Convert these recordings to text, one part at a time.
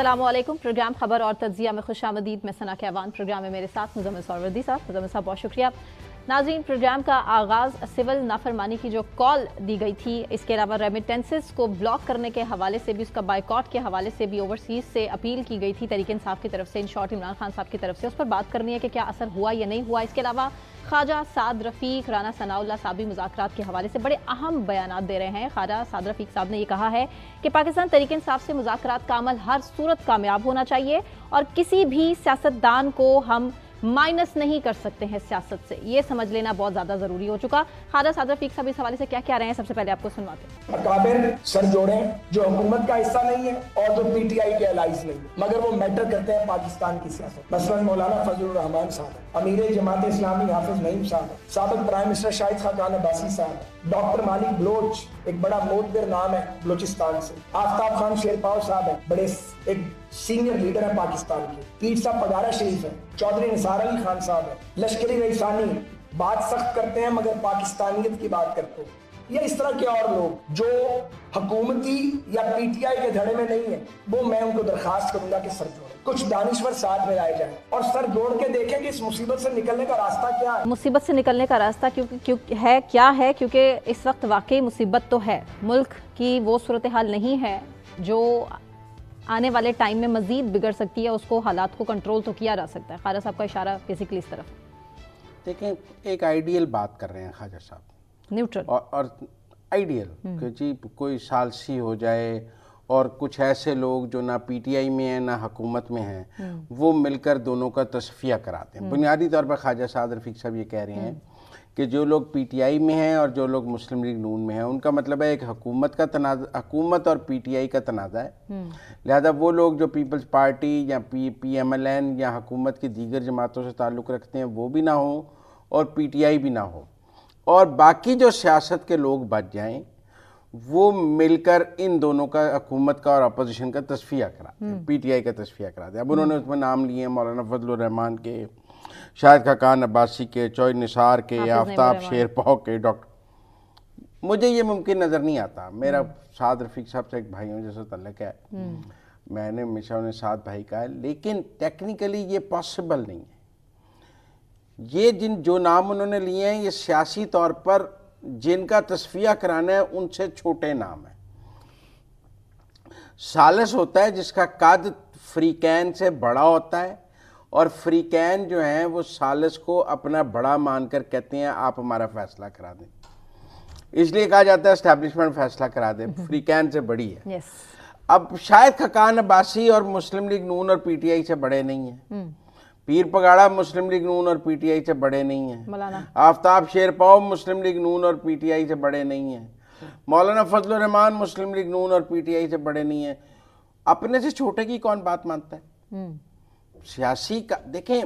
अस्सलामुअलैकुम। प्रोग्राम खबर और तज्जिया में खुशामदीद। मैं सना कहवान, प्रोग्राम में मेरे साथ मुजम्मिल सरवर्दी साहब। मुजम्मिल साहब बहुत शुक्रिया। नाज़रीन, प्रोग्राम का आगाज़ सिविल नाफरमानी की जो कॉल दी गई थी, इसके अलावा रेमिटेंसेस को ब्लॉक करने के हवाले से भी, उसका बाइकॉट के हवाले से भी ओवरसीज़ से अपील की गई थी तहरीक इंसाफ की तरफ से, इन शॉर्ट इमरान खान साहब की तरफ से। उस पर बात करनी है कि क्या असर हुआ या नहीं हुआ। इसके अलावा ख्वाजा साद रफ़ीक, राना सनाउल्लाह साहब भी मुज़ाकरात के हवाले से बड़े अहम बयानात दे रहे हैं। ख्वाजा साद रफ़ीक साहब ने यह कहा है कि पाकिस्तान तहरीक इंसाफ से मुज़ाकरात का अमल हर सूरत कामयाब होना चाहिए और किसी भी सियासतदान को हम माइनस नहीं कर सकते हैं सियासत से। ये समझ लेना बहुत ज्यादा जरूरी हो चुका। ख्वाजा साद रफ़ीक साहब इस हवाले से क्या कह रहे हैं, सबसे पहले आपको सुनवाते हैं। अकाबिर सर जोड़े जो हुकूमत का हिस्सा नहीं है और जो पीटीआई के अलाइज नहीं है, मगर वो मैटर करते हैं पाकिस्तान की सियासत। मसलन मौलाना फजलुर रहमान साहब, अमीर जमात इस्लामी हाफिज नईम साहब, साबिक प्राइम मिनिस्टर शाहिद खाकान अब्बासी साहब, डॉक्टर मालिक बलोच, एक बड़ा मोतबर नाम है बलोचिस्तान से, आफ्ताब खान शेरपाव साहब है, बड़े एक सीनियर लीडर है पाकिस्तान के, पीर साहब पगारा शरीफ है, चौधरी निसार अली खान साहब है, लश्करी रईसानी, बात सख्त करते हैं मगर पाकिस्तानियत की बात करते हैं। या इस तरह के और लोग जो हुकूमती या पीटीआई के धड़े में नहीं है, वो मैं उनको दरखास्त करूंगा कि सर जोड़े, कुछ दानिश्वर साथ में लाए जाए और सर जोड़ के देखें कि इस मुसीबत से निकलने का रास्ता क्या है। मुसीबत से निकलने का रास्ता क्योंकि इस वक्त वाकई मुसीबत तो है, मुल्क की वो सूरत हाल नहीं है जो आने वाले टाइम में मजीद बिगड़ सकती है। उसको हालात को कंट्रोल तो किया जा सकता है। ख्वाजा साहब का इशारा बेसिकली इस तरफ। देखें, एक आइडियल बात कर रहे हैं ख्वाजा साहब, न्यूट्रल और आइडियल कि जी कोई सालसी हो जाए और कुछ ऐसे लोग जो ना पीटीआई में हैं ना हुकूमत में हैं, वो मिलकर दोनों का तस्फिया कराते हैं। बुनियादी तौर पर ख्वाजा साद रफ़ीक साहब ये कह रहे हैं कि जो लोग पीटीआई में हैं और जो लोग मुस्लिम लीग नून में हैं, उनका मतलब है एक हुकूमत और पीटीआई का तनाज़ा है। लिहाजा वो लोग जो पीपल्स पार्टी या पीएमएलएन या हुकूमत की दीगर जमातों से ताल्लुक़ रखते हैं वो भी ना हो और पीटीआई भी ना हो, और बाकी जो सियासत के लोग बच जाएं वो मिलकर इन दोनों का, हुकूमत का और अपोजिशन का तस्फिया कराते हैं, पीटीआई का तस्फिया कराते हैं। अब उन्होंने उसमें नाम लिए हैं मौलाना फजलुर रहमान के, शाहिद खाकान अब्बासी के, चौधरी निसार के, आफ्ताब शेरपाव के, डॉक्टर। मुझे ये मुमकिन नज़र नहीं आता। मेरा साद रफ़ीक साहब से एक भाइयों जैसा तल्लुक़ है, मैंने हमेशा उन्हें साद भाई कहा है, लेकिन टेक्निकली ये पॉसिबल नहीं है। ये जो नाम उन्होंने लिए हैं, ये सियासी तौर पर जिनका तस्फिया कराना है उनसे छोटे नाम हैं। सालिस होता है जिसका कद फ्रीकैन से बड़ा होता है, और फ्रीकैन जो हैं वो सालिस को अपना बड़ा मानकर कहते हैं आप हमारा फैसला करा दें, इसलिए कहा जाता है एस्टैब्लिशमेंट फैसला करा दे, फ्रीकैन से बड़ी है। अब शायद खाकान अब्बासी और मुस्लिम लीग नून और पीटीआई से बड़े नहीं हैं, पीर पगाड़ा मुस्लिम लीग नून और पीटीआई से बड़े नहीं हैं, आफ्ताब शेरपाव मुस्लिम लीग नून और पीटीआई से बड़े नहीं हैं, मौलाना फजलुर रहमान मुस्लिम लीग नून और पीटीआई से बड़े नहीं हैं। अपने से छोटे की कौन बात मानता है? सियासी का देखें,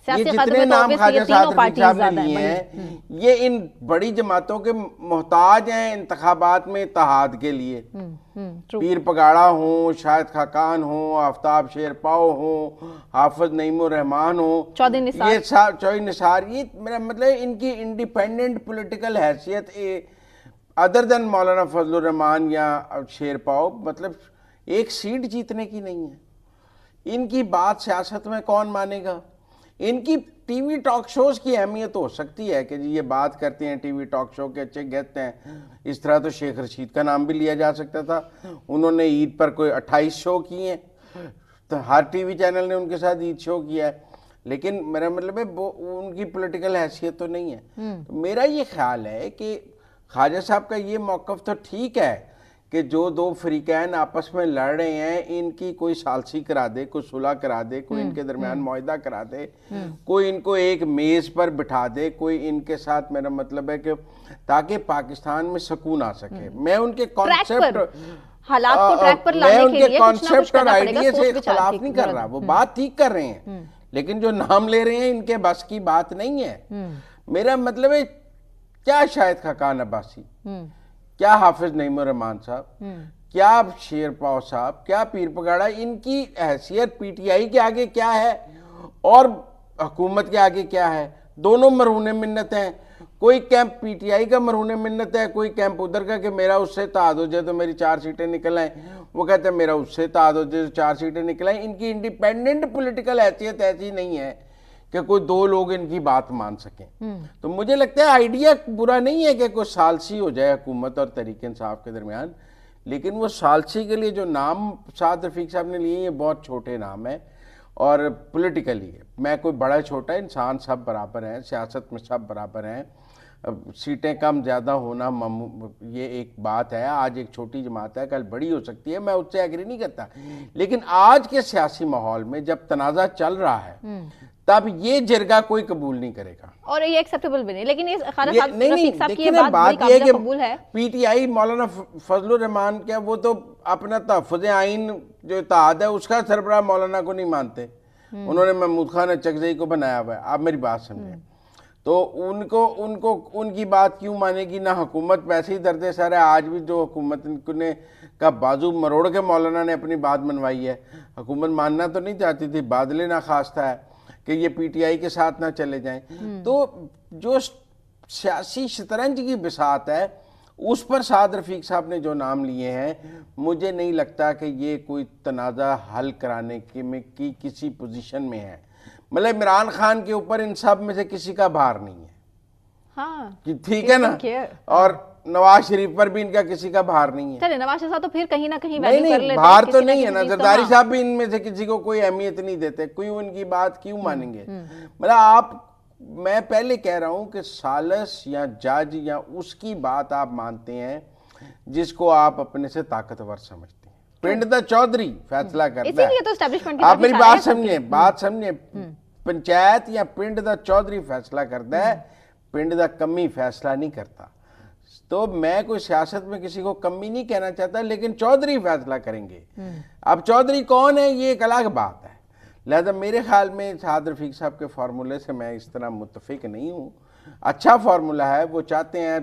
ये जितने नाम ख्वाजा साद रफ़ीक साहब ने लिए हैं, ये इन बड़ी जमातों के मोहताज हैं इंतखाबात में इत्तेहाद के लिए। पीर पगाड़ा हो, शाहिद खाकान हो, आफ्ताब शेरपाव हो, हाफिज नईमुर रहमान हो, चौधरी निसार, ये मेरा मतलब इनकी इंडिपेंडेंट पॉलिटिकल हैसियत अदर देन मौलाना फजलुर रहमान या शेरपाव, मतलब एक सीट जीतने की नहीं है। इनकी बात सियासत में कौन मानेगा? इनकी टीवी टॉक शोज़ की अहमियत हो सकती है कि जी ये बात करते हैं, टीवी टॉक शो के अच्छे गेस्ट हैं। इस तरह तो शेख रशीद का नाम भी लिया जा सकता था, उन्होंने ईद पर कोई 28 शो किए हैं, तो हर टीवी चैनल ने उनके साथ ईद शो किया है, लेकिन मेरा मतलब है वो उनकी पॉलिटिकल हैसियत तो नहीं है। तो मेरा ये ख्याल है कि ख्वाजा साहब का ये मौक़िफ़ तो ठीक है कि जो दो फ्रीकैन आपस में लड़ रहे हैं, इनकी कोई सालसी करा दे, कोई सुलह करा दे, कोई इनके दरमियान मुआहिदा करा दे, कोई इनको एक मेज़ पर बिठा दे, कोई इनके साथ, मेरा मतलब है कि ताकि पाकिस्तान में सुकून आ सके। मैं उनके कॉन्सेप्ट, हालात को ट्रैक पर लाने के लिए कॉन्सेप्ट और आइडिया से खिलाफ नहीं कर रहा, वो बात ठीक कर रहे हैं, लेकिन जो नाम ले रहे हैं इनके बस की बात नहीं है। मेरा मतलब है, क्या शाहिद खाकान अब्बासी, क्या हाफिज नईमुर रहमान साहब, क्या शेरपाव साहब, क्या पीर पगाड़ा, इनकी हैसियत पीटीआई के आगे क्या है और हुकूमत के आगे क्या है? दोनों मरहून मिन्नत हैं। कोई कैंप पीटीआई का मरहूने मिन्नत है, कोई कैंप उधर का कि मेरा उससे इत्तेहाद हो जाए तो मेरी 4 सीटें निकल आए, वो कहते हैं मेरा उससे इत्तेहाद हो जाए तो 4 सीटें निकल आए। इनकी इंडिपेंडेंट पॉलिटिकल हैसियत ऐसी नहीं है कि कोई 2 लोग इनकी बात मान सकें। तो मुझे लगता है आइडिया बुरा नहीं है कि कोई सालसी हो जाए हुकूमत और तहरीक इंसाफ के दरमियान, लेकिन वो सालसी के लिए जो नाम साद रफीक साहब ने लिए ये बहुत छोटे नाम है और पॉलिटिकली है। मैं कोई बड़ा छोटा इंसान, सब बराबर हैं, सियासत में सब बराबर हैं। सीटें कम ज़्यादा होना ये एक बात है, आज एक छोटी जमात है, कल बड़ी हो सकती है, मैं उससे एग्री नहीं करता। लेकिन आज के सियासी माहौल में जब तनाज़ा चल रहा है तब ये जिरगा कोई कबूल नहीं करेगा और ये एक्सेप्टेबल भी नहीं। लेकिन ये खाना नहीं, रफीक साहब की ये बात बात ये है कि कबूल है। पीटीआई मौलाना फजलुर रहमान क्या वो तो अपना तहफ़्फ़ुज़ आइन जो इत्तेहाद है उसका सरबराह मौलाना को नहीं मानते। उन्होंने महमूद खान अचकज़ई को बनाया हुआ है। आप मेरी बात समझें, तो उनको उनकी बात क्यों मानेगी ना हुकूमत? वैसे ही दर्द सर है आज भी जो हुकूमत ने का बाजू मरोड़ के मौलाना ने अपनी बात मनवाई है। हुकूमत मानना तो नहीं चाहती थी, बादले ना खास्ता है कि ये पीटीआई के साथ ना चले जाएं। तो जो सियासी शतरंज की बिसात है उस पर साद रफीक साहब ने जो नाम लिए हैं, मुझे नहीं लगता कि ये कोई तनाज़ा हल कराने की किसी पोजीशन में है। मतलब इमरान खान के ऊपर इन सब में से किसी का भार नहीं है। हाँ, कि ठीक है ना, और नवाज शरीफ पर भी इनका किसी का भार नहीं है। चले नवाज शरीफ तो फिर कहीं ना कहीं नहीं, भार तो नहीं है ना। जरदारी साहब भी इनमें से किसी को कोई अहमियत नहीं देते, कोई उनकी बात क्यों मानेंगे? मतलब मैं पहले कह रहा हूं कि सालस या जज या उसकी बात आप मानते हैं जिसको आप अपने से ताकतवर समझते हैं। पिंड दा चौधरी फैसला करता है, इसीलिए तो एस्टैब्लिशमेंट की आप मेरी बात समझिए, पंचायत या पिंड दा चौधरी फैसला करता है, पिंड दा कमी फैसला नहीं करता। तो मैं कोई सियासत में किसी को कमी नहीं कहना चाहता, लेकिन चौधरी फैसला करेंगे। अब चौधरी कौन है ये एक अलग बात है। लिहाजा मेरे ख्याल में साद रफीक साहब के फार्मूले से मैं इस तरह मुत्तफिक नहीं हूँ। अच्छा फार्मूला है, वो चाहते हैं,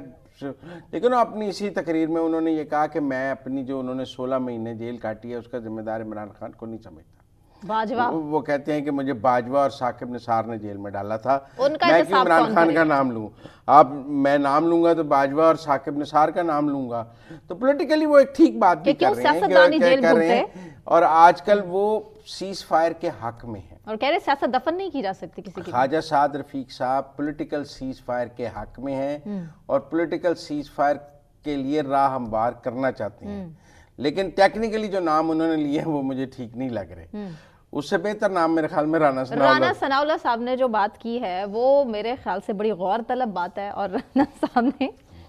लेकिन अपनी इसी तकरीर में उन्होंने ये कहा कि मैं अपनी जो उन्होंने 16 महीने जेल काटी है उसका जिम्मेदार इमरान खान को नहीं समझता। बाजवा वो कहते हैं कि मुझे बाजवा और साकिब निसार ने जेल में डाला था, उनका मैं क्यों इमरान खान का नाम लूं? आप मैं नाम लूंगा तो बाजवा और साकिब निसार का नाम लूंगा। तो पॉलिटिकली वो एक ठीक बात भी कर रहे हैं और आजकल वो सीज फायर के हक में है और कह रहे सियासत दफन नहीं की जा सकती किसी की। ख्वाजा साद रफीक साहब पॉलिटिकल सीज फायर के हक में हैं और पॉलिटिकल सीज फायर के लिए राह हमवार करना चाहते हैं। लेकिन टेक्निकली जो नाम उन्होंने लिए वो मुझे ठीक नहीं लग रहे। उससे बेहतर नाम मेरे ख्याल में राना सनाउल्लाह साहब ने जो बात की है वो मेरे ख्याल से बड़ी गौर तलब बात है। और राना साहब ने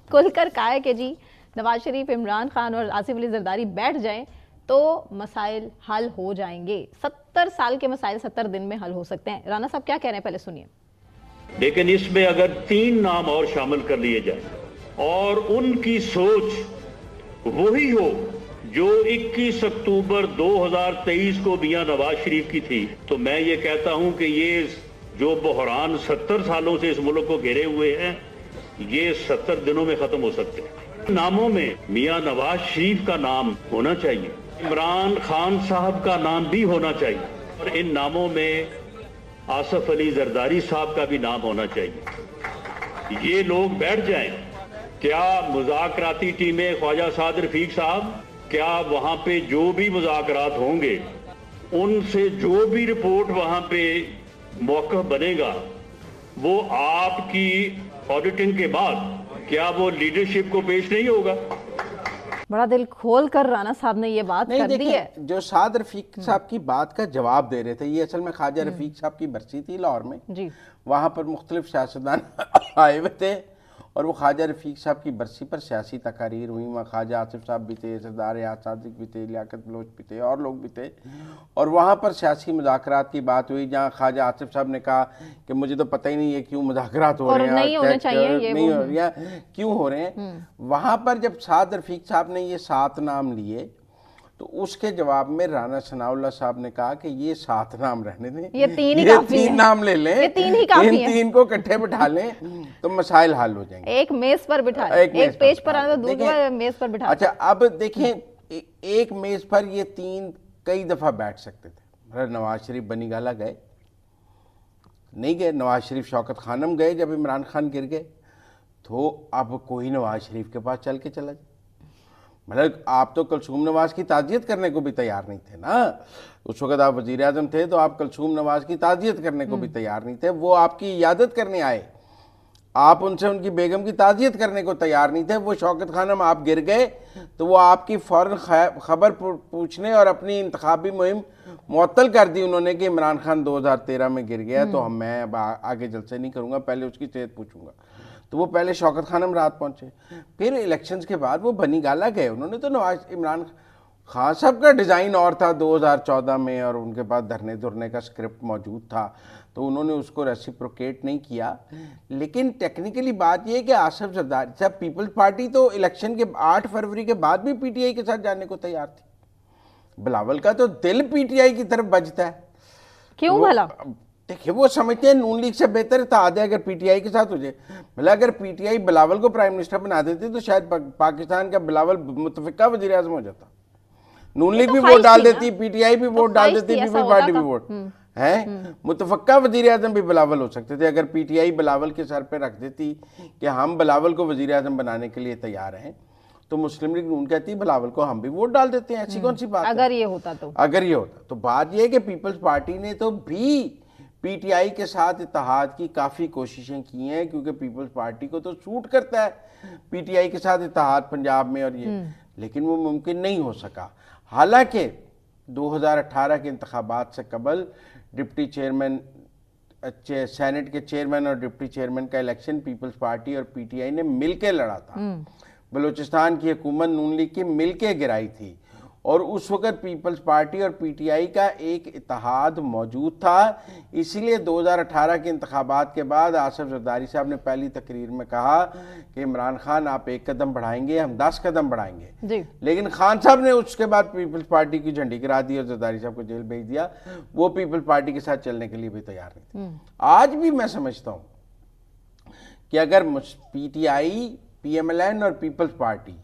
खुलकर कहा है कि जी नवाज शरीफ, इमरान खान और आसिफ अली जरदारी बैठ जाएं तो मसाइल हल हो जाएंगे। 70 साल के मसाइल 70 दिन में हल हो सकते हैं। राना साहब क्या कह रहे हैं, पहले सुनिए। लेकिन इसमें अगर 3 नाम और शामिल कर लिए जाए और उनकी सोच वही हो जो 21 अक्टूबर 2023 को मियां नवाज शरीफ की थी, तो मैं ये कहता हूं कि ये जो बहरान 70 सालों से इस मुल्क को घेरे हुए हैं, ये 70 दिनों में खत्म हो सकते हैं। नामों में मियां नवाज शरीफ का नाम होना चाहिए, इमरान खान साहब का नाम भी होना चाहिए और इन नामों में आसिफ अली जरदारी साहब का भी नाम होना चाहिए। ये लोग बैठ जाएं। क्या मुज़ाकराती टीमें, ख्वाजा साद रफीक साहब, क्या वहां पे जो भी मुज़ाकरात होंगे उनसे जो भी रिपोर्ट वहां पे मौक़िफ़ बनेगा वो आपकी ऑडिटिंग के बाद क्या वो लीडरशिप को पेश नहीं होगा? बड़ा दिल खोल कर राना साहब ने ये बात कर दी है। जो साद रफीक साहब की बात का जवाब दे रहे थे, ये असल में ख्वाजा रफीक साहब की बरसी थी लाहौर में जी। वहां पर मुख्तलिफ सियासतदान आए हुए थे और वो ख्वाजा रफीक साहब की बरसी पर सियासी तकारीर हुई। वहाँ ख्वाजा आसिफ साहब भी थे, सरदार याद सादिक भी थे, लियाकत बलोच भी थे और लोग भी थे और वहाँ पर सियासी मुज़ाकरात की बात हुई जहाँ ख्वाजा आसिफ साहब ने कहा कि मुझे तो पता ही नहीं है क्यों मुज़ाकरात हो रहे हैं, नहीं होने चाहिए, नहीं हो या क्यों हो रहे हैं। वहाँ पर जब साद रफीक साहब ने ये 7 नाम लिए तो उसके जवाब में राना सनाउल्लाह साहब ने कहा कि ये 7 नाम रहने दें, ये 3 नाम ले लें, ये 3 ही काफी हैं। इन 3 को इकट्ठे बिठा लें तो मसाइल हल हो जाएंगे। एक मेज पर बिठा, एक पेज पर आना तो दूसरा मेज पर बिठा। अच्छा, अब देखें एक मेज पर ये 3 कई दफा बैठ सकते थे। नवाज शरीफ बनीगाला गए नहीं गए, नवाज शरीफ शौकत खानम गए जब इमरान खान गिर गए, तो अब कोई नवाज शरीफ के पास चल के चला जाए। मतलब आप तो कुलसूम नवाज की ताज़ियत करने को भी तैयार नहीं थे ना, उस वक्त आप वजीर आज़म थे तो आप कुलसूम नवाज की ताज़ियत करने को भी तैयार नहीं थे। वो आपकी इयादत करने आए, आप उनसे उनकी बेगम की ताज़ियत करने को तैयार नहीं थे। वो शौकत खानम आप गिर गए तो वो आपकी फ़ौरन खबर पूछने और अपनी इंतखाबी मुहिम मुअत्तल कर दी उन्होंने कि इमरान खान 2013 में गिर गया तो मैं अब आगे जलसे नहीं करूँगा, पहले उसकी सेहत पूछूंगा। तो वो पहले शौकत खानम रात पहुँचे, फिर इलेक्शंस के बाद वो बनी गाला गए। उन्होंने तो नवाज इमरान खान साहब का डिज़ाइन और था 2014 में, और उनके पास धरने धुरने का स्क्रिप्ट मौजूद था, तो उन्होंने उसको रेसिप्रोकेट नहीं किया। लेकिन टेक्निकली बात यह है कि आसिफ जरदारी साहब, पीपल्स पार्टी तो इलेक्शन के 8 फरवरी के बाद भी पीटीआई के साथ जाने को तैयार थी। बिलावल का तो दिल पीटीआई की तरफ बजता है। क्यों भला? देखिए वो समझते हैं नून लीग से बेहतर था आधे अगर पीटीआई के साथ हो जाए। मतलब अगर पीटीआई बिलावल को प्राइम मिनिस्टर बना देती तो शायद पाकिस्तान का बिलावल मुतफिका वजीर आज़म हो जाता। नून लीग भी वोट डाल देती, पीटीआई भी वोट डाल देती, पीपल्स पार्टी भी वोट है, मुतफक्का वजीर आज़म भी बिलावल हो सकते थे अगर पीटीआई बिलावल के सर पे रख देती कि हम बिलावल को वजीर आज़म बनाने के लिए तैयार हैं, तो मुस्लिम लीग नून कहती बिलावल को हम भी वोट डाल देते हैं। ऐसी कौन सी बात अगर ये होता तो बात ये है कि पीपल्स पार्टी ने तो भी पीटीआई के साथ इत्तेहाद की काफ़ी कोशिशें की हैं, क्योंकि पीपल्स पार्टी को तो सूट करता है पीटीआई के साथ इत्तेहाद पंजाब में और ये, लेकिन वो मुमकिन नहीं हो सका। हालांकि 2018 के इंतखाबात से कबल डिप्टी चेयरमैन, सेनेट के चेयरमैन और डिप्टी चेयरमैन का इलेक्शन पीपल्स पार्टी और पीटीआई ने मिलके लड़ा था। बलूचिस्तान की हुकूमत नून लीग की मिलके गिराई थी, और उस वक्त पीपल्स पार्टी और पीटीआई का एक इत्तेहाद मौजूद था। इसीलिए 2018 के इंतखाबात के बाद आसिफ जरदारी साहब ने पहली तकरीर में कहा कि इमरान खान आप 1 कदम बढ़ाएंगे, हम 10 कदम बढ़ाएंगे जी। लेकिन खान साहब ने उसके बाद पीपल्स पार्टी की झंडी गिरा दी और जरदारी साहब को जेल भेज दिया। वो पीपल्स पार्टी के साथ चलने के लिए भी तैयार नहीं थे। आज भी मैं समझता हूँ कि अगर पीटीआई, पीएमएलएन और पीपल्स पार्टी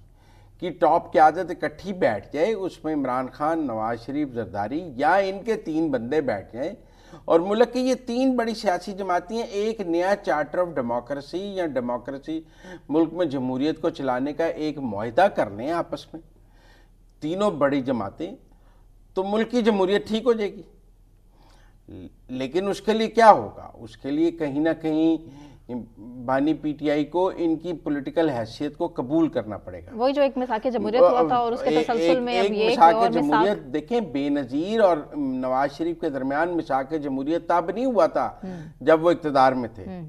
की टॉप क़यादत इकट्ठी बैठ जाए, उसमें इमरान खान, नवाज शरीफ, जरदारी या इनके 3 बंदे बैठ जाएं, और मुल्क की ये 3 बड़ी सियासी जमातें एक नया चार्टर ऑफ डेमोक्रेसी या डेमोक्रेसी मुल्क में जमहूरियत को चलाने का एक मुआहदा कर लें आपस में, तीनों बड़ी जमातें, तो मुल्क की जमहूरियत ठीक हो जाएगी। लेकिन उसके लिए क्या होगा? उसके लिए कहीं ना कहीं बानी पीटीआई को इनकी पॉलिटिकल हैसियत को कबूल करना पड़ेगा। वही जो एक मिसाक जमहूरियत हुआ था और उसके तसलसल में अब ये मिसाक जमहूरियत देखें, बेनजीर और नवाज शरीफ के दरमियान मिसाक जमहूरियत तब नहीं हुआ था जब वो इक्तदार में थे।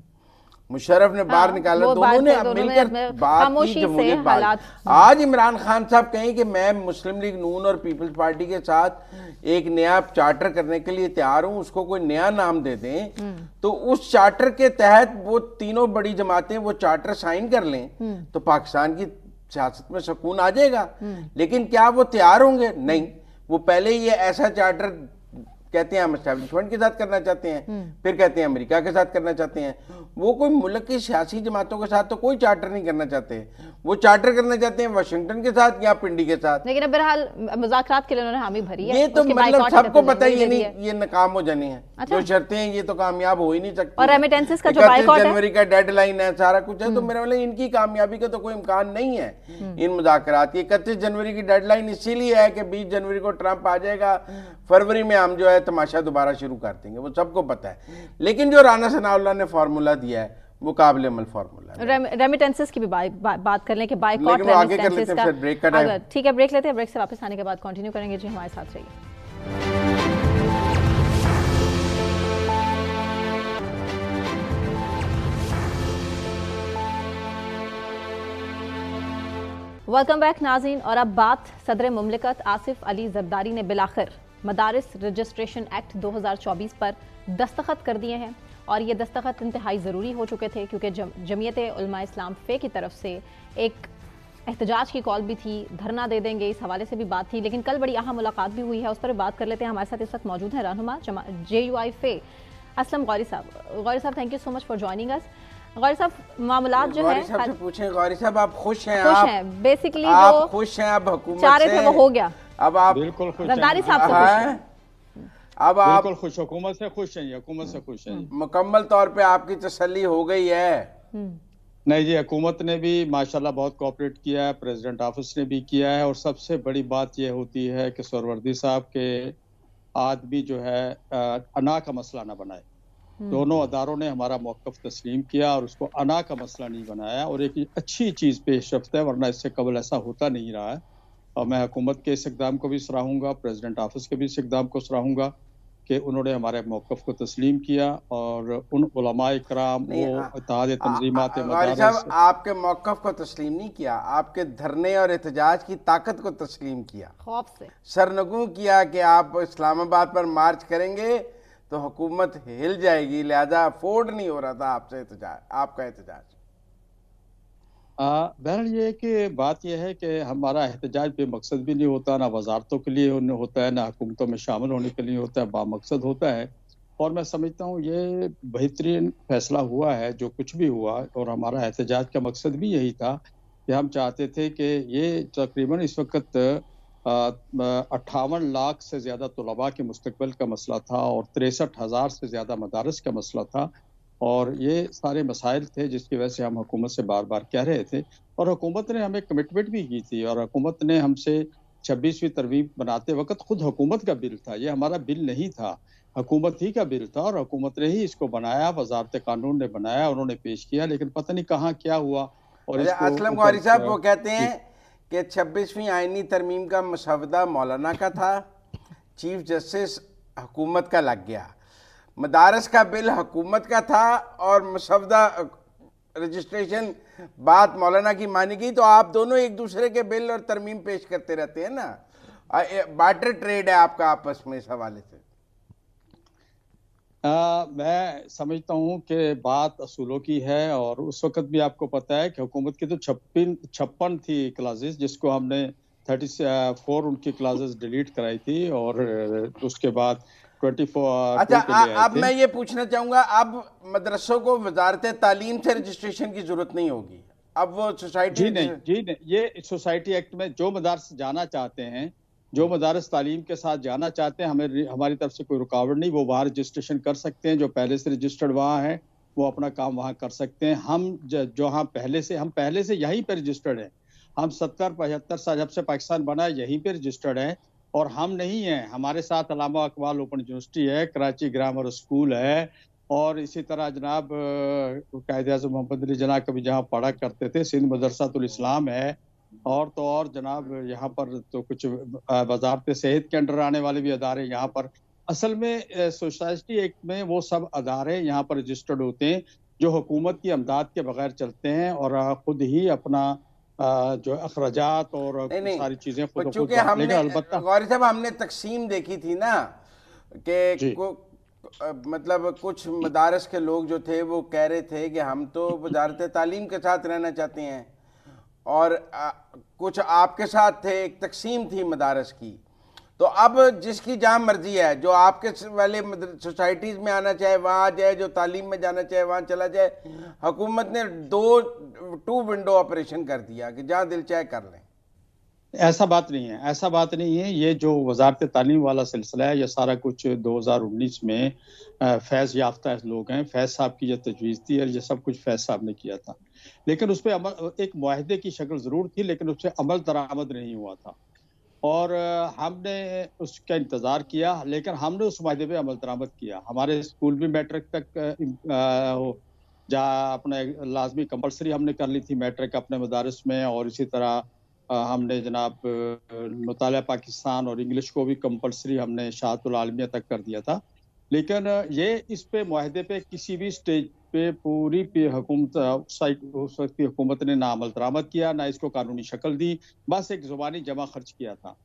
मुशर्रफ ने बाहर निकाला, दोनों ने मिलकर बात की जमहूरियत बात। आज इमरान खान साहब कहें कि मैं मुस्लिम लीग नून और पीपल्स पार्टी के साथ एक नया चार्टर करने के लिए तैयार हूं, उसको कोई नया नाम दे दें, तो उस चार्टर के तहत वो तीनों बड़ी जमातें वो चार्टर साइन कर लें तो पाकिस्तान की सियासत में सुकून आ जाएगा। लेकिन क्या वो तैयार होंगे? नहीं, वो पहले ये ऐसा चार्टर कहते हैं हम एस्टैब्लिशमेंट के साथ करना चाहते हैं, फिर कहते हैं अमेरिका के साथ करना चाहते हैं। वो कोई मुल्क की सियासी जमातों के साथ तो कोई चार्टर नहीं करना चाहते, वो चार्टर करना चाहते हैं वाशिंगटन के साथ या पिंडी के साथ। लेकिन अब बहरहाल मुज़ाकरात के लिए उन्होंने हामी भरी है। ये तो मतलब सबको पता ही नहीं ये नाकाम हो जानी है। जो शर्तें हैं ये तो कामयाब हो ही नहीं सकती। और रेमिटेंसेस का जो बायकॉट है, जनवरी का डेडलाइन है, सारा कुछ है, तो मेरा मतलब इनकी कामयाबी का तो कोई इम्कान नहीं है इन मुज़ाकरात की। 31 जनवरी की डेडलाइन इसीलिए है कि 20 जनवरी को ट्रंप आ जाएगा, फरवरी में हम जो है तमाशा दोबारा शुरू कर देंगे, वो सबको पता है। लेकिन जो राना सनाउल्लाह ने फार्मूला दिया है वो काबिल अमल फार्मूला है। रेमिटेंसेस की भी बात कर लें कि बायकॉट रेमिटेंसेस का ब्रेक का टाइम। ठीक है, ब्रेक लेते हैं, ब्रेक से वापस आने के बाद कंटिन्यू करेंगे। जी हमारे साथ रहिए। वेलकम बैक नाज़रीन। और अब बात सदर मुमलिकत आसिफ अली जरदारी ने बिलाखिर मदारिस रजिस्ट्रेशन एक्ट 2024 पर दस्तखत कर दिए हैं, और ये दस्तखत इंतहाई ज़रूरी हो चुके थे क्योंकि जमीयत उलमा इस्लाम फ़े की तरफ से एक एहतजाज की कॉल भी थी, धरना दे देंगे, इस हवाले से भी बात थी। लेकिन कल बड़ी अहम मुलाकात भी हुई है, उस पर बात कर लेते हैं। हमारे साथ इस वक्त मौजूद हैं रहनुमा JUI फ़े असलम गौरी साहब। गौरी साहब, thank you so much for joining us. Gauri साहब, मामलात जो है, पूछें गौरी साहब, आप खुश हैं? खुश हैं बेसिकली, जो खुश हैं अब हुकूमत चाह रहे थे वो हो गया। अब आप बिल्कुल खुश जरदारी साहब से खुश हैं? अब आप बिल्कुल खुश, हुकूमत से खुश हैं, हुकूमत से खुश हैं। मुकम्मल तौर पे आपकी तसल्ली हो गई है? नहीं जी, हुकूमत ने भी माशाल्लाह बहुत कोऑपरेट किया है, प्रेसिडेंट ऑफिस ने भी किया है। और सबसे बड़ी बात यह होती है कि सरवर्दी साहब के आदमी जो है अना का मसला ना बनाए। दोनों अदारों ने हमारा मौक़िफ़ तस्लीम किया और उसको अना का मसला नहीं बनाया, और एक अच्छी चीज़ पेशरफ्त है, वरना इससे कबल ऐसा होता नहीं रहा है। और मैं हुकूमत के इस इक़दाम को भी सराहूँगा, प्रेसिडेंट ऑफिस के भी इस इक़दाम को सराहूँगा कि उन्होंने हमारे मौक़िफ़ को तस्लीम किया। और उन उलमाए कराम, वो इत्तेहाद तंज़ीमात गौरी साहब, आपके मौक़िफ़ को तस्लीम नहीं किया, आपके धरने और एहतजाज की ताकत को तस्लीम किया, खौफ से सरनगू किया कि आप इस्लामाबाद पर मार्च करेंगे तो हुकूमत हिल जाएगी, लिहाजा अफोर्ड नहीं हो रहा था आपसे एहतजाज, आपका एहतजाज। बहरहाल ये कि बात यह है कि हमारा एहतजाज बेमकसद भी नहीं होता, ना वजारतों के लिए होता है, ना हुकूमतों में शामिल होने के लिए होता है, बामकसद होता है। और मैं समझता हूँ ये बेहतरीन फैसला हुआ है जो कुछ भी हुआ। और हमारा एहतजाज का मकसद भी यही था कि हम चाहते थे कि ये तकरीबन इस वक्त 58 लाख से ज़्यादा तलबा के मुस्तकबिल का मसला था और 63,000 से ज़्यादा मदारस का मसला था। और ये सारे मसाइल थे जिसकी वजह से हम हुकूमत से बार बार कह रहे थे, और हुकूमत ने हमें कमिटमेंट भी की थी। और हुकूमत ने हमसे 26वीं तरमीम बनाते वक्त खुद हुकूमत का बिल था, ये हमारा बिल नहीं था, हुकूमत ही का बिल था, और हुकूमत ने ही इसको बनाया, वजारत कानून ने बनाया, उन्होंने पेश किया, लेकिन पता नहीं कहाँ क्या हुआ। और असलम गौरी साहब, वो कहते हैं कि 26वीं आईनी तरमीम का मसवदा मौलाना का था, चीफ जस्टिस हुकूमत का लग गया, मदारस का बिल हुकूमत का था और मसवदा रजिस्ट्रेशन बात मौलाना की मानी गई। तो आप दोनों एक दूसरे के बिल और तरमीम पेश करते रहते हैं ना, बार्टर ट्रेड है आपका आपस में इस हवाले से। मैं समझता हूँ कि बात असूलों की है। और उस वक्त भी आपको पता है कि हुकूमत की तो 56 थी क्लासेस, जिसको हमने 34 उनकी क्लासेस डिलीट कराई थी, और उसके बाद 24। अच्छा, अब मैं ये पूछना चाहूँगा, अब मदरसों को वजारत तालीम से रजिस्ट्रेशन की जरूरत नहीं होगी, अब वो सोसाइटी। जी नहीं, ये सोसाइटी एक्ट में जो मदारस जाना चाहते हैं, जो मदारस तालीम के साथ जाना चाहते हैं, हमारी तरफ से कोई रुकावट नहीं, वो वहाँ रजिस्ट्रेशन कर सकते हैं। जो पहले से रजिस्टर्ड वहाँ है वो अपना काम वहाँ कर सकते हैं। हम हम पहले से यहीं पे रजिस्टर्ड हैं। हम 70-75 साल जब से पाकिस्तान बना यहीं पे रजिस्टर्ड हैं। और हम नहीं हैं, हमारे साथ अल्लामा इकबाल ओपन यूनिवर्सिटी है, कराची ग्रामर स्कूल है, और इसी तरह जनाब कायद-ए-आज़म मोहम्मद अली जना कभी जहाँ पढ़ा करते थे, सिंध मदरसातुल इस्लाम है, और तो और जनाब यहाँ पर तो कुछ वजारत सेहत के अंडर आने वाले भी अदारे यहाँ पर। असल में सोसाइटी एक्ट में वो सब अदारे यहाँ पर रजिस्टर्ड होते हैं जो हुकूमत की अमदाद के बगैर चलते हैं और खुद ही अपना जो अखराजात और सारी चीजें खुद चूंकि हमने गौरी साहब हमने तकसीम देखी थी ना कि मतलब कुछ मदारस के लोग जो थे वो कह रहे थे कि हम तो वजारत तालीम के साथ रहना चाहते हैं, और कुछ आपके साथ थे, एक तकसीम थी मदारस की। तो अब जिसकी जहाँ मर्जी है, जो आपके वाले सोसाइटीज़ में आना चाहे वहाँ आ जाए, जो तालीम में जाना चाहे वहाँ चला जाए। हुकूमत ने टू विंडो ऑपरेशन कर दिया कि जहाँ दिल चाहे कर लें। ऐसा बात नहीं है। ये जो वजारत तालीम वाला सिलसिला है, ये सारा कुछ 2019 में फैज़ याफ्ता लोग हैं, फैज़ साहब की जो तजवीज़ थी और ये सब कुछ फैज़ साहब ने किया था, लेकिन उस पर अमल एक मुआहदे की शक्ल ज़रूर थी, लेकिन उस पर अमल दरामद नहीं हुआ था। और हमने उसका इंतज़ार किया, लेकिन हमने उस मुआहदे पे अमल दरामद किया। हमारे स्कूल भी मैट्रिक तक जहाँ अपने लाजमी कंपलसरी हमने कर ली थी मैट्रिक अपने मदारस में, और इसी तरह हमने जनाब मुताला पाकिस्तान और इंग्लिश को भी कंपलसरी हमने शाहतुल आलमिया तक कर दिया था। लेकिन ये इस पे मुआहदे पे किसी भी स्टेज पे पूरी हुकूमत उस वक्त की हुकूमत ने ना अमल दरामद किया, ना इसको कानूनी शक्ल दी, बस एक ज़ुबानी जमा खर्च किया था।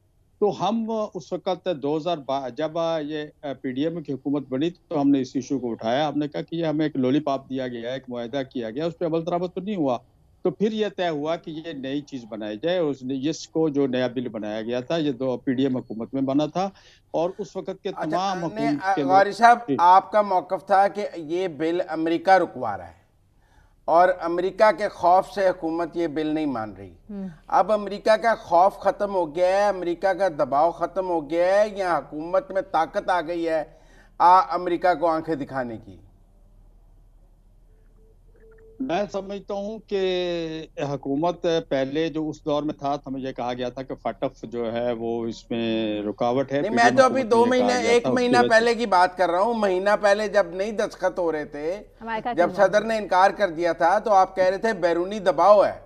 तो हम उस वक्त 2012 जब ये पीडीएम की हुकूमत बनी तो हमने इस इशू को उठाया। हमने कहा कि ये हमें एक लॉलीपॉप दिया गया, एक मुआहदा किया गया, उस पर अमल दरामद तो नहीं हुआ। तो फिर यह तय हुआ कि ये नई चीज बनाई जाए। उसने इसको जो नया बिल बनाया गया था, ये दो पीडीएम हुकूमत में बना था, और उस वक्त के तमाम गौरी साहब, आपका मौकफ था कि ये बिल अमेरिका रुकवा रहा है और अमेरिका के खौफ से हुकूमत ये बिल नहीं मान रही। अब अमेरिका का खौफ खत्म हो गया है, अमेरिका का दबाव खत्म हो गया है, या हुकूमत में ताकत आ गई है अमेरिका को आंखें दिखाने की? मैं समझता हूँ कि हुकूमत पहले जो उस दौर में था, हमें ये कहा गया था कि फटफ जो है वो इसमें रुकावट है। नहीं, मैं पीडीएम तो अभी हुकूमत में 2 ये कहा महीने गया 1 था, उसकी महीना वजह पहले की बात कर रहा हूँ। महीना पहले जब नहीं दस्तखत हो रहे थे, अमेरिका जब की सदर ने इनकार कर दिया था, तो आप कह रहे थे बैरूनी दबाव है।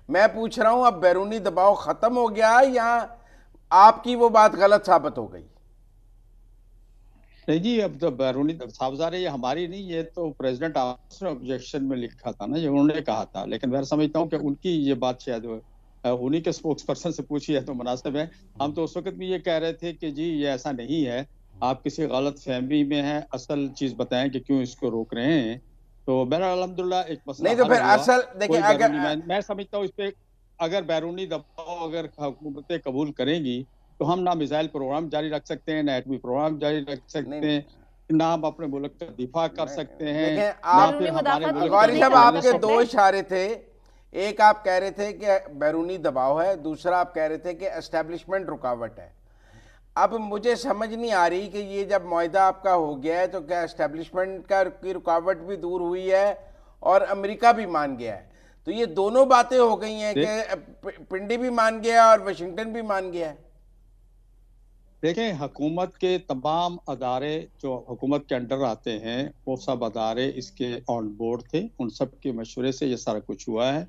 मैं पूछ रहा हूँ अब बैरूनी दबाव खत्म हो गया या आपकी वो बात गलत साबित हो गई? नहीं जी, अब तो बैरूनी साहबजारे ये हमारी नहीं, ये तो प्रेसिडेंट ने ऑब्जेक्शन में लिखा था ना, ये उन्होंने कहा था। लेकिन मैं समझता हूँ कि उनकी ये बात शायद उन्हीं के स्पोक्स पर्सन से पूछी है तो मुनासिब है। हम तो उस वक्त भी ये कह रहे थे कि जी ये ऐसा नहीं है, आप किसी गलत फहमी में हैं, असल चीज बताएं कि क्यों इसको रोक रहे हैं। तो बहरहाल अल्हम्दुलिल्लाह एक मसला नहीं तो हल फिर हुआ। असल देखिए, कोई बैरूनी, अगर मैं समझता हूँ इस पे अगर बैरूनी दबाव अगर हुकूमतें कबूल करेंगी तो हम ना मिसाइल प्रोग्राम जारी रख सकते हैं, ना एटमी प्रोग्राम जारी रख नहीं, सकते हैं, ना हम अपने मुल्क का दिफा कर सकते हैं, देखें ना आप बैरूनी फिर हमारे मुदाफत मुल्क को के गौरी नहीं साहब, खत्म मुतहद कर आपके सकते। दो इशारे थे। एक आप कह रहे थे कि बैरूनी दबाव है, दूसरा आप कह रहे थे कि एस्टेब्लिशमेंट रुकावट है। अब मुझे समझ नहीं आ रही कि ये जब मुआहदा आपका हो गया है तो क्या एस्टेब्लिशमेंट की रुकावट भी दूर हुई है और अमेरिका भी मान गया है? तो ये दोनों बातें हो गई हैं कि पिंडी भी मान गया और वाशिंगटन भी मान गया है। देखें, हुकूमत के तमाम अदारे जो हुकूमत के अंडर आते हैं वो सब अदारे इसके ऑन बोर्ड थे, उन सब के मशवरे से ये सारा कुछ हुआ है।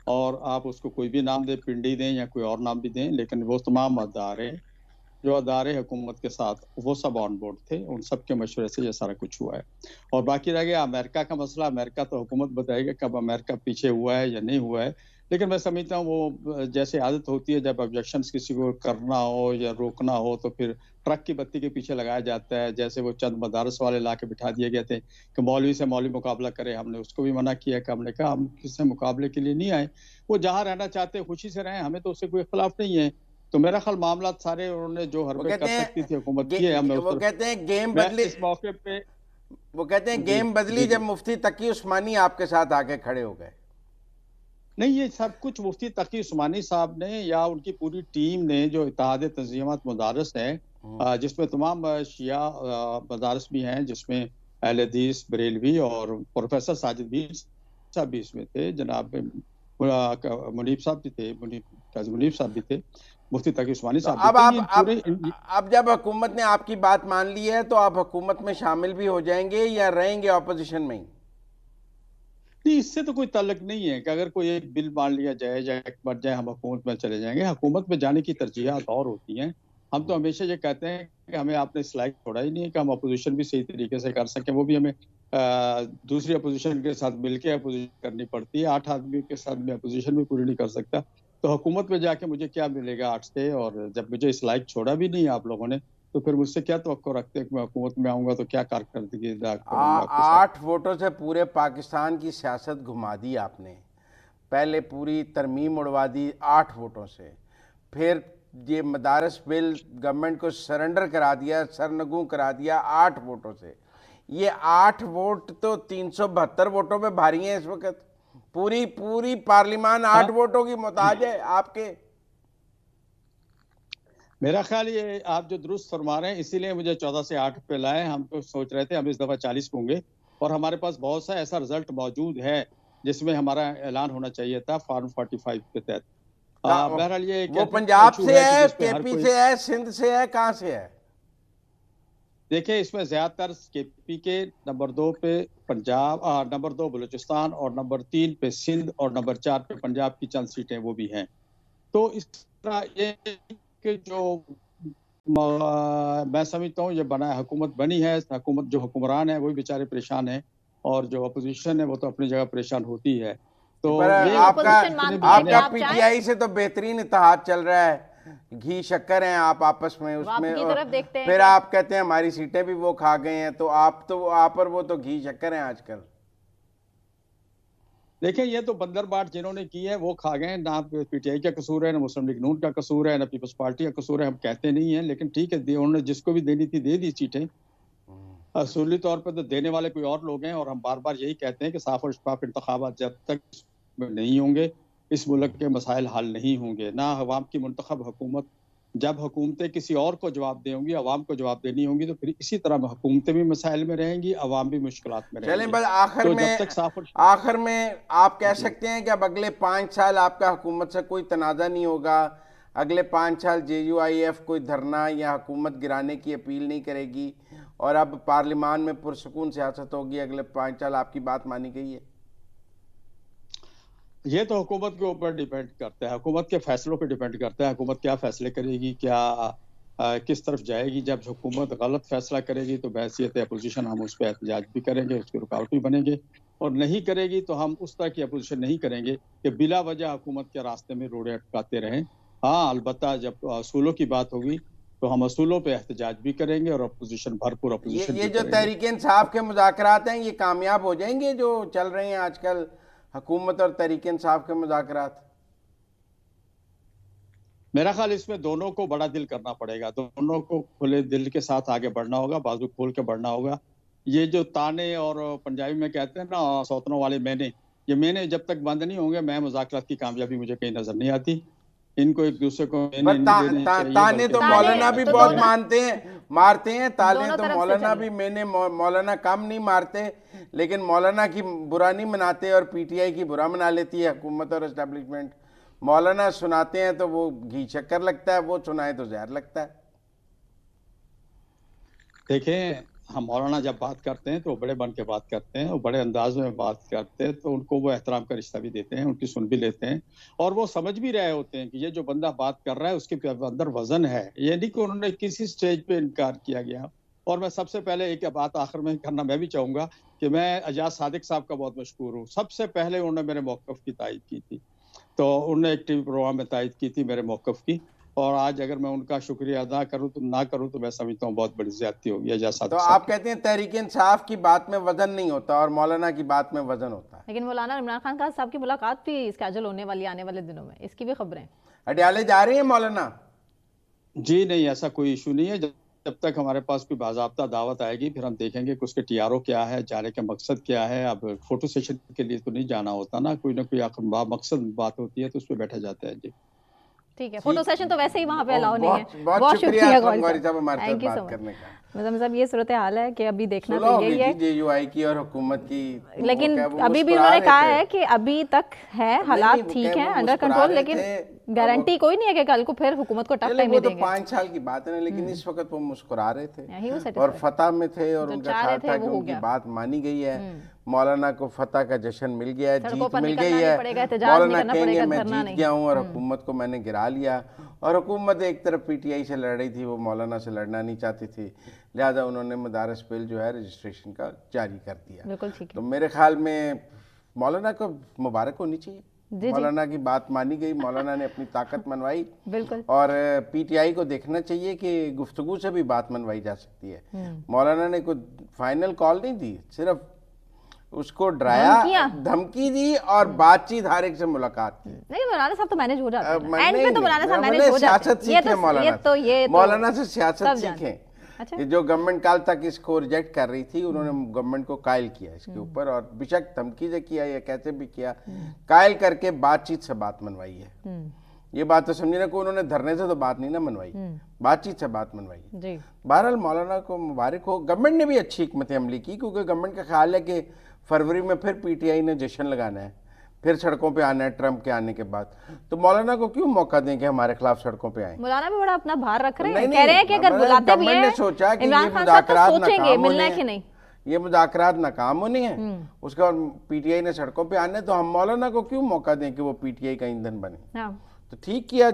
और आप उसको कोई भी नाम दें, पिंडी दें या कोई और नाम भी दें, लेकिन वो तमाम अदारे जो अदारे हुकूमत के साथ वो सब ऑन बोर्ड थे, उन सब के मशवरे से ये सारा कुछ हुआ है। और बाकी रह गया अमेरिका का मसला, अमेरिका तो हुकूमत बताएगा कब अमेरिका पीछे हुआ है या नहीं हुआ है। लेकिन मैं समझता हूँ वो जैसे आदत होती है, जब ऑब्जेक्शन किसी को करना हो या रोकना हो तो फिर ट्रक की बत्ती के पीछे लगाया जाता है। जैसे वो चंद मदारस वाले ला के बिठा दिए गए थे कि मौलवी से मौलवी मुकाबला करे, हमने उसको भी मना किया कि हमने कहा हम किसी मुकाबले के लिए नहीं आए, वो जहाँ रहना चाहते खुशी से रहें, हमें तो उससे कोई इख्तलाफ नहीं है। तो मेरा ख्याल मामला सारे उन्होंने जो वो हरबे कहते कर सकती थी हुकूमत हैं की है। मैं वो कहते हैं गेम मैं बदली, इस मौके पे वो कहते हैं जी गेम बदली जी जब जी मुफ्ती तकी उस्मानी आपके साथ आके खड़े हो गए। नहीं, ये सब कुछ मुफ्ती तकी उस्मानी साहब ने या उनकी पूरी टीम ने, जो इत्तेहाद तंजीमात मदारस है जिसमें तमाम शिया मदारस भी हैं, जिसमें अहले हदीस बरेलवी और प्रोफेसर साजिद भी साहब भी इसमें थे, जनाब मुनीब साहब भी थे, मुनीब साहब भी थे, मुफ्ती तकी उस्मानी तो साहब भी अब थे, ये आप पूरे अब जब हुकूमत ने आपकी बात मान ली है तो आप हुकूमत में शामिल भी हो जाएंगे या रहेंगे ऑपोजिशन में ही? नहीं, इससे तो कोई ताल्लुक नहीं है कि अगर कोई एक बिल मान लिया जाए या एक बन जाए हम हुकूमत में चले जाएंगे। हुकूमत में जाने की तरजीहात और होती हैं। हम तो हमेशा ये कहते हैं कि हमें आपने इस लायक छोड़ा ही नहीं है कि हम अपोजिशन भी सही तरीके से कर सकें। वो भी हमें दूसरी अपोजिशन के साथ मिलकर अपोजिशन करनी पड़ती है। 8 आदमी के साथ मैं अपोजिशन भी पूरी नहीं कर सकता। तो हुकूमत में जाके मुझे क्या मिलेगा 8 से? और जब मुझे इस लायक छोड़ा भी नहीं आप लोगों ने, तो फिर मुझसे क्या तवक्को रखते हैं कि मैं हुकूमत में आऊंगा तो क्या कारकर्दगी करूंगा आपके साथ? 8 वोटों से पूरे पाकिस्तान की सियासत घुमा दी आपने। पहले पूरी तरमीम उड़वा दी 8 वोटों से, फिर ये मदारस बिल गवर्नमेंट को सरेंडर करा दिया, सरनगू करा दिया 8 वोटों से। ये 8 वोट तो 372 वोटों पे भारी हैं इस वक्त। पूरी पूरी पार्लियामान 8 वोटों की मोहताज है आपके। मेरा ख्याल ये आप जो दुरुस्त फरमा रहे हैं, इसीलिए मुझे 14 से 8 पे लाए। हम तो सोच रहे थे हम इस दफा 40 होंगे और हमारे पास बहुत सा ऐसा रिजल्ट मौजूद है जिसमें हमारा ऐलान होना चाहिए था फॉर्म 45 के तहत। बहरहाल ये वो पंजाब से है, केपी केपी से है, सिंध से है, कहाँ से है? देखिए, इसमें ज्यादातर केपी के, नंबर 2 पे पंजाब, नंबर 2 बलूचिस्तान और नंबर 3 पे सिंध और नंबर 4 पे पंजाब की चंद सीटें वो भी हैं। तो इस तरह ये कि जो मैं समझता हूँ ये बना हुकूमत बनी है, हुकूमत जो हुक्मरान है वो भी बेचारे परेशान है और जो अपोजिशन है वो तो अपनी जगह परेशान होती है। तो पर ये आपका पीटीआई से तो बेहतरीन इत्तेहाद चल रहा है, घी शक्कर हैं आप आपस में उसमें, की तरफ देखते हैं फिर आप कहते हैं हमारी सीटें भी वो खा गए हैं। तो आप और वो तो घी शक्कर हैं आजकल। देखिए, ये तो बंदर बाट जिन्होंने की है वो खा गए। ना पीटीआई का कसूर है, ना मुस्लिम लीग नून का कसूर है, ना पीपल्स पार्टी का कसूर है, हम कहते नहीं है। लेकिन ठीक है, उन्होंने जिसको भी देनी थी दे दी सीटें। असूली तौर पर तो देने वाले कोई और लोग हैं और हम बार बार यही कहते हैं कि साफ और शफाफ इंतखाबात जब तक नहीं होंगे इस मुल्क के मसाइल हल नहीं होंगे। ना अवाम की मुंतखब हुकूमत जब हुकूमतें किसी और को जवाब देंगी, अवाम को जवाब देनी होंगी, तो फिर इसी तरह हुकूमतें भी मसाइल में रहेंगी, अवाम भी मुश्किलात में चलें, रहेंगी। बस आखिर में आप कह सकते हैं कि अब अगले 5 साल आपका हुकूमत से कोई तनाज़ा नहीं होगा, अगले 5 साल JUIF कोई धरना या हुकूमत गिराने की अपील नहीं करेगी और अब पार्लियामान में पुरसुकून सियासत होगी, अगले 5 साल आपकी बात मानी गई है? ये तो हुकूमत के ऊपर डिपेंड करता है, हुकूमत के फैसलों पे डिपेंड करता है, हुकूमत क्या फैसले करेगी, क्या किस तरफ जाएगी। जब हुकूमत गलत फैसला करेगी तो बहैसियत अपोजिशन हम उस पर एहतजाज भी करेंगे, उसकी रुकावट भी बनेंगे, और नहीं करेगी तो हम उस तरह की अपोजिशन नहीं करेंगे कि बिला वजह हुकूमत के रास्ते में रोड़े अटकाते रहें। हाँ, अलबत्ता जब असूलों की बात होगी तो हम असूलों पे एहतजाज भी करेंगे और अपोजिशन, भरपूर अपोजिशन। ये जो तहरीक-ए-इंसाफ के मुज़ाकरात हैं, ये कामयाब हो जाएंगे जो चल रहे हैं आजकल, हुकूमत और तहरीक-ए-इंसाफ के मुज़ाकरात? मेरा ख्याल इसमें दोनों को बड़ा दिल करना पड़ेगा, दोनों को खुले दिल के साथ आगे बढ़ना होगा, बाजू खोल के बढ़ना होगा। ये जो ताने और पंजाबी में कहते हैं ना, सौतनों वाले मैंने, ये मैंने जब तक बंद नहीं होंगे, मैं मुज़ाकरात की कामयाबी मुझे कहीं नजर नहीं आती। इनको एक दूसरे को ताने तो मौलाना भी बहुत मारते हैं, ताने तो मौलाना भी, मौलाना कम नहीं मारते, लेकिन मौलाना की बुरा नहीं मनाते और PTI की बुरा मना लेती है हुकूमत और एस्टेब्लिशमेंट। मौलाना सुनाते हैं तो वो घी शक्कर लगता है, वो सुनाए तो जहर लगता है। देखें, हम मौलाना जब बात करते हैं तो वो बड़े बन के बात करते हैं, वो बड़े अंदाज में बात करते हैं, तो उनको वो एहतराम का रिश्ता भी देते हैं, उनकी सुन भी लेते हैं, और वो समझ भी रहे होते हैं कि ये जो बंदा बात कर रहा है उसके अंदर वजन है। ये नहीं कि उन्होंने किसी स्टेज पे इनकार किया गया। और मैं सबसे पहले एक बात आखिर में करना मैं भी चाहूंगा कि मैं एजाज सादिक साहब का बहुत मशकूर हूँ। सबसे पहले उन्होंने मेरे मौक़िफ़ की तायीद की थी, तो उन्होंने एक टीवी प्रोग्राम में तायीद की थी मेरे मौक़िफ़ की, और आज अगर मैं उनका शुक्रिया अदा करूं तो ना करूं तो मैं समझता हूं बहुत बड़ी ज्यादती होगी। तो आप कहते हैं तहरीक-ए-इंसाफ की बात में वजन नहीं होता और मौलाना की बात में वजन होता है। लेकिन मौलाना इमरान खान साहब की मुलाकात भी स्केड्यूल होने वाली आने वाले दिनों में, इसकी भी खबरें। अडयाले जा रही है मौलाना? जी नहीं, ऐसा कोई इशू नहीं है। जब तक हमारे पास कोई बाज़ाब्ता दावत आएगी फिर हम देखेंगे कि उसके TRO क्या है, जाने का मकसद क्या है। अब फोटो सेशन के लिए तो नहीं जाना होता ना कोई मकसद बात होती है तो उस पर बैठा जाता है। जी ठीक है, फोटो सेशन तो वैसे ही वहाँ पे अलाउ नहीं है। बहुत शुक्रिया गौरी साहब हमारे साथ बात करने का। मतलब साहब ये सूरत हाल है कि अभी देखना तो यही है JUI की और हुकूमत की, लेकिन अभी भी उन्होंने कहा है कि अभी तक है, हालात ठीक है, अंडर कंट्रोल, लेकिन गारंटी कोई नहीं है कि कल को फिर हुकूमत को टफ टाइम भी देंगे। 5 साल की बात है, लेकिन इस वक्त वो मुस्कुरा रहे थे और फतह में थे और उनका ख्याल था कि उनकी बात मानी गई है। मौलाना को फतह का जश्न मिल गया है, जीत मिल गई है। मौलाना कहेंगे मैं जीत गया हूँ और हुकूमत को मैंने गिरा लिया, और हुकूमत एक तरफ PTI से लड़ रही थी, वो मौलाना से लड़ना नहीं चाहती थी, लिहाजा उन्होंने मदारस बिल जो है रजिस्ट्रेशन का जारी कर दिया। बिल्कुल ठीक है। तो मेरे ख्याल में मौलाना को मुबारक होनी चाहिए। मौलाना की बात मानी गई, मौलाना ने अपनी ताकत मनवाई, बिल्कुल, और PTI को देखना चाहिए कि गुफ्तगू से भी बात मनवाई जा सकती है। मौलाना ने कोई फाइनल कॉल नहीं दी, सिर्फ उसको डराया, धमकी दी और बातचीत हर एक से मुलाकात की। नहीं, मौलाना साहब तो मैनेज हो जाते हैं, एंड में तो मौलाना साहब मैनेज हो जाते हैं। सीखे मौलाना से सियासत सीखें। अच्छा? जो गवर्नमेंट काल तक इसको रिजेक्ट कर रही थी, उन्होंने गवर्नमेंट को कायल किया इसके ऊपर, और बेशक धमकी से किया या कैसे भी किया, कायल करके बातचीत से बात मनवाई है। ये बात तो समझिए ना, को उन्होंने धरने से तो बात नहीं ना मनवाई, बातचीत से बात मनवाई। बहरहाल मौलाना को मुबारक हो। गवर्नमेंट ने भी अच्छी हिकमत अमली की, क्योंकि गवर्नमेंट का ख्याल है कि फरवरी में फिर PTI ने जश्न लगाना है, फिर सड़कों पे आना है ट्रंप के आने के बाद। तो मौलाना को क्यों मौका दें कि हमारे खिलाफ सड़कों पे आए? मौलाना भी बड़ा अपना भार रख रहे हैं, कह रहे हैं कि अगर बुलाते भी हैं, सोचा कि इमरान खान साहब तो सोचेंगे मिलना है कि नहीं, ये मुज़ाकरात नाकाम होने हैं, उसके बाद PTI ने सड़कों पे आने, तो हम मौलाना को क्यों मौका दें कि वो PTI का ईंधन बने? तो ठीक किया,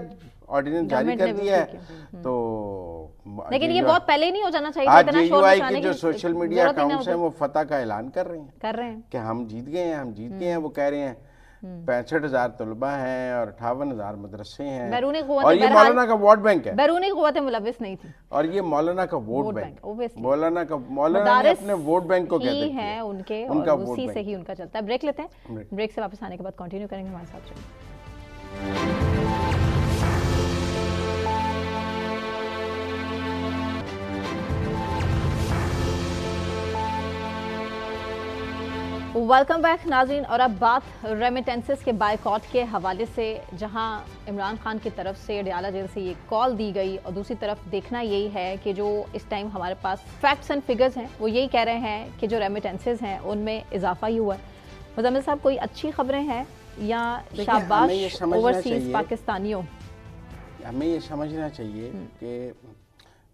ऑर्डिनेंस जारी कर दिया है। तो लेकिन ये बहुत पहले ही नहीं हो जाना चाहिए। आज JUI के जो सोशल मीडिया अकाउंट्स हैं वो फतह का ऐलान कर रहे हैं कि हम जीत गए हैं, हम जीत गए हैं। वो कह रहे हैं 65,000 तलबा हैं और 58,000 मदरसे हैं, और ये मौलाना का वोट बैंक है, बैरूनी क़ुव्वतें मुलव्विस नहीं थी, और ये मौलाना का वोट बैंक, मौलाना ने अपने वोट बैंक को कहते हैं उनके, उनका उसी से ही उनका चलता है। ब्रेक लेते हैं, ब्रेक से वापस आने के बाद कंटिन्यू करेंगे हमारे साथ। वेलकम बैक नाज़रीन। और अब बात रेमिटेंसेस के बायकॉट के हवाले से, जहां इमरान खान की तरफ से अडयाला जेल से ये कॉल दी गई और दूसरी तरफ देखना यही है कि जो इस टाइम हमारे पास फैक्ट्स एंड फिगर्स हैं वो यही कह रहे हैं कि जो रेमिटेंसेस हैं उनमें इजाफा ही हुआ है। मुज़म्मिल साहब, कोई अच्छी खबरें हैं या शाबाश ओवरसीज पाकिस्तानियों? हमें ये समझना चाहिए कि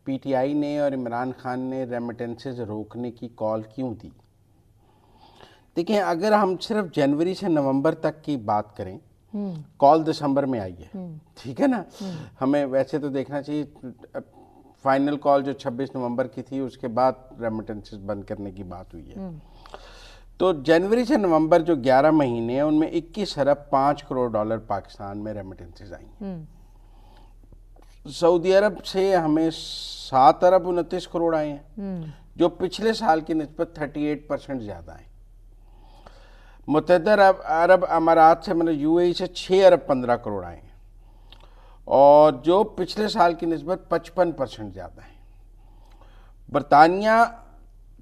पीटीआई ने और इमरान खान ने रेमिटेंसेस रोकने की कॉल क्यों दी। देखिए, अगर हम सिर्फ जनवरी से नवंबर तक की बात करें, कॉल दिसंबर में आई है, ठीक है ना। हमें वैसे तो देखना चाहिए फाइनल कॉल जो 26 नवंबर की थी उसके बाद रेमिटेंसेस बंद करने की बात हुई है। तो जनवरी से नवंबर जो 11 महीने हैं उनमें 21 अरब 5 करोड़ डॉलर पाकिस्तान में रेमिटेंसेस आई। सऊदी अरब से हमें 7 अरब 29 करोड़ आए हैं, जो पिछले साल की निस्बत 38% ज़्यादा है। मुत्तहिदा अरब अमारात से मतलब यूएई से 6 अरब 15 करोड़ आए हैं, और जो पिछले साल की निस्बत 55% ज़्यादा है। बरतानिया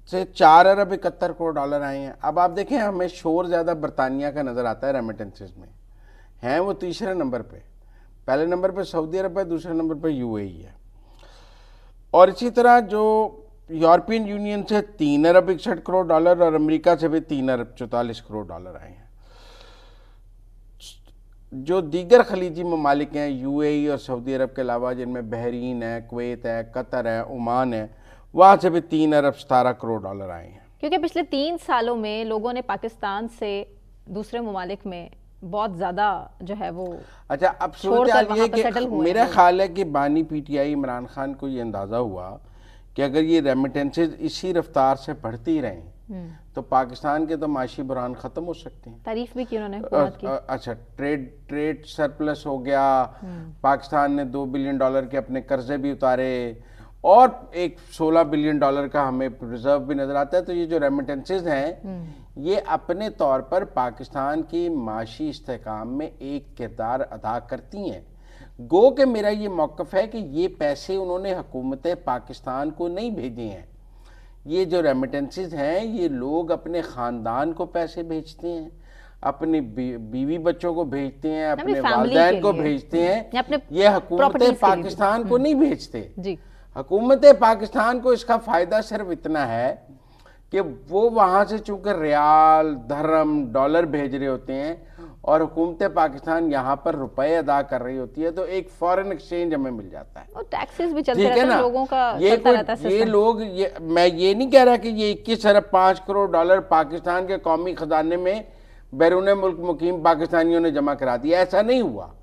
से 4 अरब 71 करोड़ डॉलर आए हैं। अब आप देखें, हमें शोर ज़्यादा बरतानिया का नज़र आता है रेमिटेंसेस में, हैं वो तीसरे नंबर पे। पहले नंबर पे सऊदी अरब है, दूसरे नंबर पे यूएई है। और इसी तरह जो यूरोपियन यूनियन से 3 अरब 61 करोड़ डॉलर और अमेरिका से भी 3 अरब 44 करोड़ डॉलर आए हैं। जो दीगर खलीजी ममालिक हैं यूएई और सऊदी अरब के अलावा, जिनमें बहरीन है, कुवैत है, कतर है, ओमान है, वहाँ से भी 3 अरब 17 करोड़ डॉलर आए हैं। क्योंकि पिछले 3 सालों में लोगों ने पाकिस्तान से दूसरे ममालिक में बहुत ज़्यादा जो है वो अच्छा, अब सूरत ये कि मेरा ख्याल है कि बानी पीटीआई इमरान खान को ये अंदाज़ा हुआ कि अगर ये रेमिटेंसेज इसी रफ्तार से बढ़ती रहें तो पाकिस्तान के तो माशी बुरान ख़त्म हो सकते हैं। तारीफ भी की उन्होंने हुकूमत की। अच्छा, ट्रेड सरप्लस हो गया, पाकिस्तान ने 2 बिलियन डॉलर के अपने कर्जे भी उतारे और एक 16 बिलियन डॉलर का हमें रिजर्व भी नज़र आता है। तो ये जो रेमिटेंसेज हैं ये अपने तौर पर पाकिस्तान की माशी इस्तेहकाम में एक किरदार अदा करती हैं। गो कि मेरा ये मौक़िफ़ है कि ये पैसे उन्होंने हुकूमत पाकिस्तान को नहीं भेजे हैं। ये जो रेमिटेंसेस हैं ये लोग अपने ख़ानदान को पैसे भेजते हैं, अपने बीवी बच्चों को भेजते हैं, अपने वालिदैन को भेजते हैं। ये हुकूमत पाकिस्तान को नहीं भेजते जी। हुकूमत पाकिस्तान को इसका फ़ायदा सिर्फ इतना है कि वो वहाँ से चूँकि रियाल, धर्म, डॉलर भेज रहे होते हैं और हुकूमत पाकिस्तान यहाँ पर रुपए अदा कर रही होती है, तो एक फॉरेन एक्सचेंज हमें मिल जाता है और टैक्सेस भी चलते रहते हैं लोगों का। ये लोग मैं ये नहीं कह रहा कि ये 21 अरब 5 करोड़ डॉलर पाकिस्तान के कौमी खजाने में बैरून मुल्क मुकीम पाकिस्तानियों ने जमा करा दिया, ऐसा नहीं हुआ।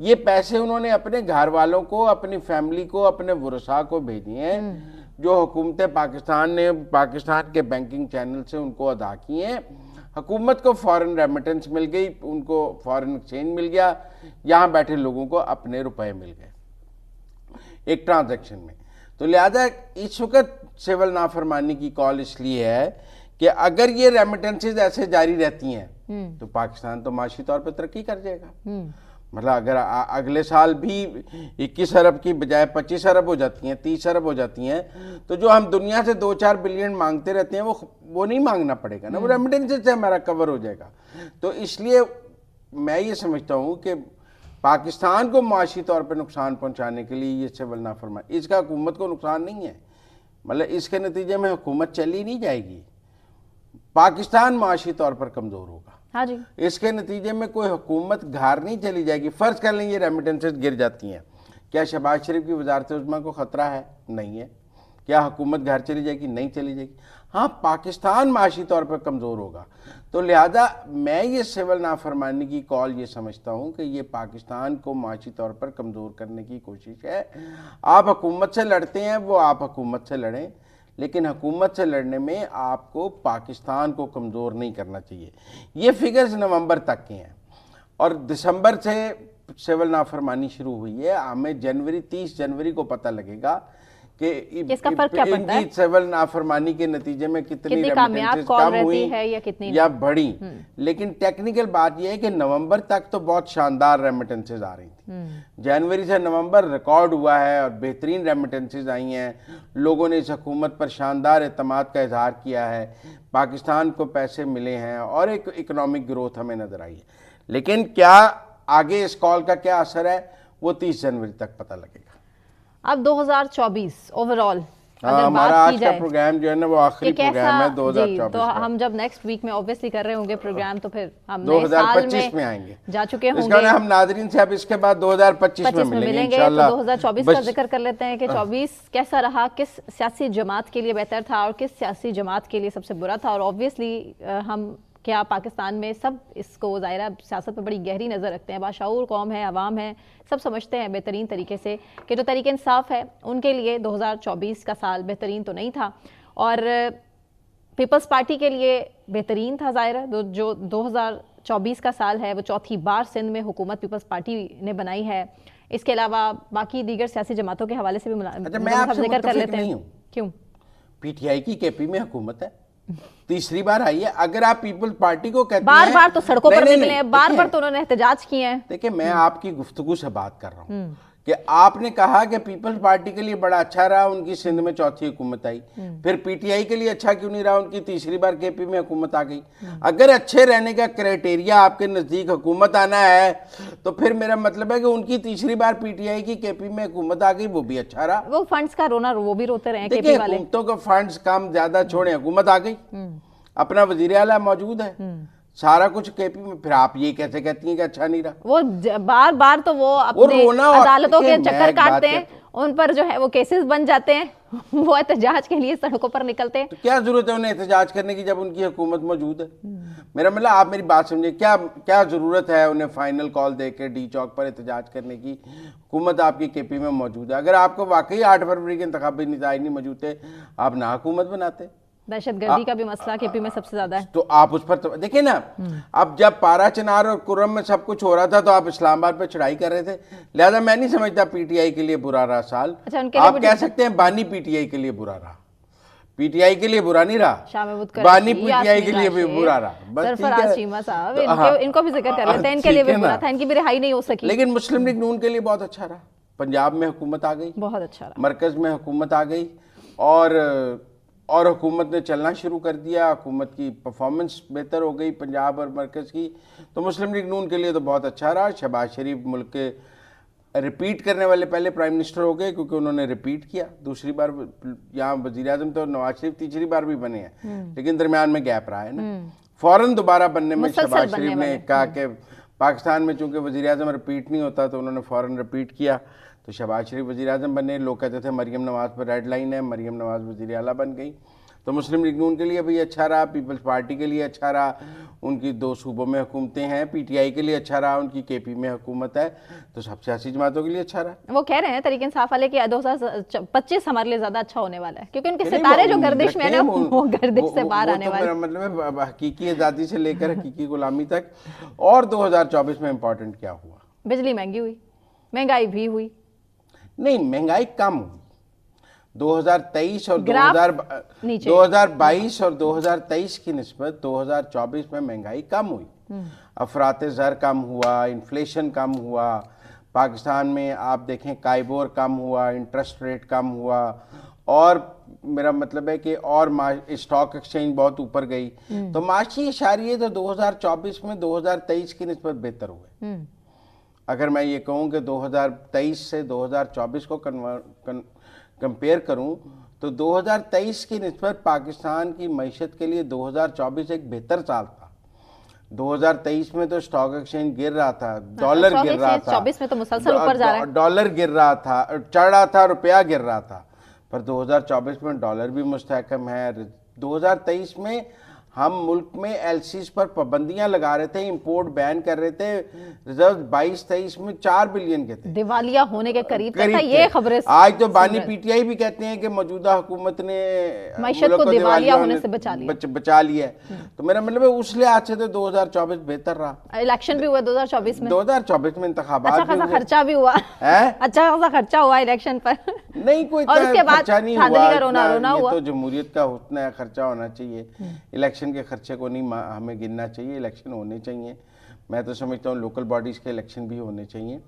ये पैसे उन्होंने अपने घर वालों को, अपनी फैमिली को, अपने वरसा को भेजे हैं, जो हुकूमत पाकिस्तान ने पाकिस्तान के बैंकिंग चैनल से उनको अदा किए हैं। हुकूमत को फॉरेन रेमिटेंस मिल गई, उनको फॉरेन एक्सचेंज मिल गया, यहाँ बैठे लोगों को अपने रुपए मिल गए एक ट्रांजैक्शन में। तो लिहाजा इस वक्त सिविल नाफरमानी की कॉल इसलिए है कि अगर ये रेमिटेंसेज ऐसे जारी रहती हैं तो पाकिस्तान तो माशी तौर पर तरक्की कर जाएगा। मतलब अगर अगले साल भी 21 अरब की बजाय 25 अरब हो जाती हैं, 30 अरब हो जाती हैं, तो जो हम दुनिया से 2-4 बिलियन मांगते रहते हैं वो नहीं मांगना पड़ेगा ना, वो रेमिटेंसेज से हमारा कवर हो जाएगा। तो इसलिए मैं ये समझता हूँ कि पाकिस्तान को माशी तौर पर नुकसान पहुँचाने के लिए ये सिविल नाफरमानी, इसका हुकूमत को नुकसान नहीं है। मतलब इसके नतीजे में हुकूमत चली नहीं जाएगी, पाकिस्तान माशी तौर पर कमज़ोर होगा। हाँ जी। इसके नतीजे में कोई हुकूमत घर नहीं चली जाएगी। फ़र्ज़ कर लें ये रेमिटेंसेज गिर जाती हैं, क्या शहबाज शरीफ की वजारत उज़्मा को ख़तरा है? नहीं है। क्या हुकूमत घर चली जाएगी? नहीं चली जाएगी। हाँ, पाकिस्तान माशी तौर पर कमज़ोर होगा। तो लिहाजा मैं ये सिविल नाफरमानी की कॉल ये समझता हूँ कि ये पाकिस्तान को माशी तौर पर कमज़ोर करने की कोशिश है। आप हुकूमत से लड़ते हैं, वो आप हुकूमत से लड़ें, लेकिन हुकूमत से लड़ने में आपको पाकिस्तान को कमज़ोर नहीं करना चाहिए। ये फिगर्स नवंबर तक के हैं और दिसंबर से सिविल नाफरमानी शुरू हुई है। हमें 30 जनवरी को पता लगेगा कि इसका फर्क क्या पड़ता है? इनकी सिविल नाफरमानी के नतीजे में कितनी कामयाब कॉल कम रहती हुई है या कितनी या बढ़ी। लेकिन टेक्निकल बात यह है कि नवंबर तक तो बहुत शानदार रेमिटेंसेज आ रही थी। जनवरी से नवंबर रिकॉर्ड हुआ है और बेहतरीन रेमिटेंसेज आई हैं। लोगों ने इस हुकूमत पर शानदार एतमाद का इजहार किया है, पाकिस्तान को पैसे मिले हैं और एक इकोनॉमिक ग्रोथ हमें नजर आई है। लेकिन क्या आगे इस कॉल का क्या असर है वो 30 जनवरी तक पता लगेगा। अब 2024 ओवरऑल हमारा आज का प्रोग्राम जो है ना वो आखिरी प्रोग्राम है 2024 तो हम जब नेक्स्ट वीक में ऑब्वियसली कर रहे होंगे प्रोग्राम, तो फिर हम 2025 में आएंगे, जा चुके होंगे। हम नाज़रीन से अब इसके बाद 2025 में मिलेंगे इंशाल्लाह। तो 2024 का जिक्र कर लेते हैं कि 24 कैसा रहा, किस सियासी जमात के लिए बेहतर था और किस सियासी जमात के लिए सबसे बुरा था। और ऑब्वियसली हम क्या पाकिस्तान में सब इसको ज़ाहिरा सियासत पर बड़ी गहरी नज़र रखते हैं, बाशऊर कौम है, अवाम है, सब समझते हैं बेहतरीन तरीके से कि जो तरीके इंसाफ है उनके लिए 2024 का साल बेहतरीन तो नहीं था। और पीपल्स पार्टी के लिए बेहतरीन था ज़ाहिरा। जो 2024 का साल है वो चौथी बार सिंध में हुकूमत पीपल्स पार्टी ने बनाई है। इसके अलावा बाकी दीगर सियासी जमातों के हवाले से भी जिक्र कर लेते हैं। क्यों? PTI की KP में हुकूमत है, तीसरी बार आई है। अगर आप पीपल्स पार्टी को कहते बार हैं, बार तो सड़कों पर निकले हैं, बार बार तो उन्होंने एहतजाज किए हैं। देखिए मैं आपकी गुफ्तगू से बात कर रहा हूँ कि आपने कहा कि पीपल्स पार्टी के लिए बड़ा अच्छा रहा उनकी सिंध में चौथी हुकूमत आई, फिर PTI के लिए अच्छा क्यों नहीं रहा, उनकी तीसरी बार KP में हुकूमत आ गई। अगर अच्छे रहने का क्राइटेरिया आपके नजदीक हुकूमत आना है तो फिर मेरा मतलब है कि उनकी तीसरी बार PTI की KP में हुकूमत आ गई, वो भी अच्छा रहा। वो फंड्स का रोना वो भी रोते रहे KP वाले। हुकूमतों का फंड्स कम ज्यादा छोड़े, हुकूमत आ गई, अपना वजीर आला मौजूद है, सारा कुछ KP में। फिर आप ये कैसे कहती हैं कि अच्छा नहीं रहा? वो बार बार तो वो अपने अदालतों के चक्कर काटते हैं, उन पर जो है वो केसेस बन जाते हैं, वो एहतजाज के लिए सड़कों पर निकलते हैं। तो क्या जरूरत है उन्हें एहतजाज करने की जब उनकी हुकूमत मौजूद है? मेरा मतलब आप मेरी बात समझे, क्या जरूरत है उन्हें फाइनल कॉल दे के D चौक पर एहतजाज करने की? हुकूमत आपकी KP में मौजूद है। अगर आपको वाकई 8 फरवरी के इंतखाबी नतीजे नहीं मौजूद थे, आप ना हुकूमत बनाते। दहशतगर्दी का भी मसला KP में सबसे ज्यादा है, तो आप उस पर तो देखिए ना, अब जब पारा चिनार और कुर्रम में सब कुछ हो रहा था तो आप इस्लामाबाद पे चढ़ाई कर रहे थे। लिहाजा मैं नहीं समझता PTI के लिए बुरा रहा साल। आप कह सकते हैं बानी PTI के लिए बुरा रहा, PTI के लिए बुरा नहीं रहा, बानी PTI के लिए भी बुरा रहा। सरफराज चीमा साहब, इनको भी जिक्र कर लेते हैं, इनके लिए भी बुरा था, इनकी भी रिहाई नहीं हो सकी। लेकिन मुस्लिम लीग नून के लिए बहुत अच्छा रहा। पंजाब में हुकूमत आ गई, बहुत अच्छा रहा, मरकज में हुकूमत आ गई और हुकूमत ने चलना शुरू कर दिया। हुकूमत की परफॉर्मेंस बेहतर हो गई पंजाब और मरकज़ की, तो मुस्लिम लीग नून के लिए तो बहुत अच्छा रहा। शहबाज शरीफ मुल्क के रिपीट करने वाले पहले प्राइम मिनिस्टर हो गए क्योंकि उन्होंने रिपीट किया दूसरी बार। यहाँ वज़ीर आज़म तो नवाज शरीफ तीसरी बार भी बने हैं, लेकिन दरमियान में गैप रहा है ना। फ़ौरन दोबारा बनने में शहबाज शरीफ ने कहा कि पाकिस्तान में चूँकि वज़ीर आज़म रिपीट नहीं होता तो उन्होंने फ़ौरन रिपीट किया, तो शहबाज शरीफ वज़ीर आज़म बने। लोग कहते थे मरीम नवाज़ पर रेड लाइन है, मरीम नवाज़ वज़ीर आला बन गई। तो मुस्लिम लीग नून के लिए भी अच्छा रहा, पीपल्स पार्टी के लिए अच्छा रहा, उनकी 2 सूबों में हुकूमतें हैं। PTI के लिए अच्छा रहा, उनकी KP में हुकूमत है, तो सब सियासी जमातों के लिए अच्छा रहा। वो कह रहे हैं तरीके इंसाफ वाले कि 2025 हमारे लिए ज्यादा अच्छा होने वाला है क्योंकि उनके सितारे जो गर्दिश में है ना, वो गर्दिश से बाहर आने वाले। मेरा मतलब है हकीकी आज़ादी से लेकर हकीकी गुलामी तक। और 2024 में इम्पोर्टेंट क्या हुआ? बिजली महंगी हुई, महंगाई भी हुई। नहीं, महंगाई कम हुई। 2023 और 2022 और 2023 की निस्बत 2024 में महंगाई कम हुई। अफरात ज़र कम हुआ, इन्फ्लेशन कम हुआ, पाकिस्तान में आप देखें काइबोर कम हुआ, इंटरेस्ट रेट कम हुआ, और मेरा मतलब है कि और स्टॉक एक्सचेंज बहुत ऊपर गई। तो माशी इशारिये तो 2024 में 2023 की निस्बत बेहतर हुए। अगर मैं ये कहूँ कि 2023 से 2024 को कंपेयर करूं तो 2023 की निस्बत पाकिस्तान की मईशत के लिए 2024 एक बेहतर साल था। 2023 में तो स्टॉक एक्सचेंज गिर रहा था, डॉलर गिर रहा था, 24 में तो मुसलसल ऊपर जा रहा है, डॉलर गिर रहा था, चढ़ रहा था, रुपया गिर रहा था। पर 2024 में डॉलर भी मुस्तहकम है। 2023 में हम मुल्क में एलसीज पर पाबंदियां लगा रहे थे, इंपोर्ट बैन कर रहे थे, रिजर्व 22-23 में 4 बिलियन के थे, दिवालिया होने के करीब था। थे। ये खबरें आज तो बानी पीटीआई भी कहते हैं कि मौजूदा हुकूमत ने मईशत को दिवालिया होने से बचा लिया है। तो मेरा मतलब है उस लिहाज से तो 2024 बेहतर रहा। इलेक्शन भी हुआ 2024 में, 2024 में इंतखाबात अच्छा खासा खर्चा भी हुआ है, अच्छा खासा खर्चा हुआ इलेक्शन पर। नहीं कोई और उसके बाद खर्चा नहीं धांधली हुआ, का रोना हुआ। तो जमहूरियत का हुस्न है, खर्चा होना चाहिए। इलेक्शन के खर्चे को नहीं हमें गिनना चाहिए, इलेक्शन होने चाहिए। मैं तो समझता हूँ लोकल बॉडीज के इलेक्शन भी होने चाहिए,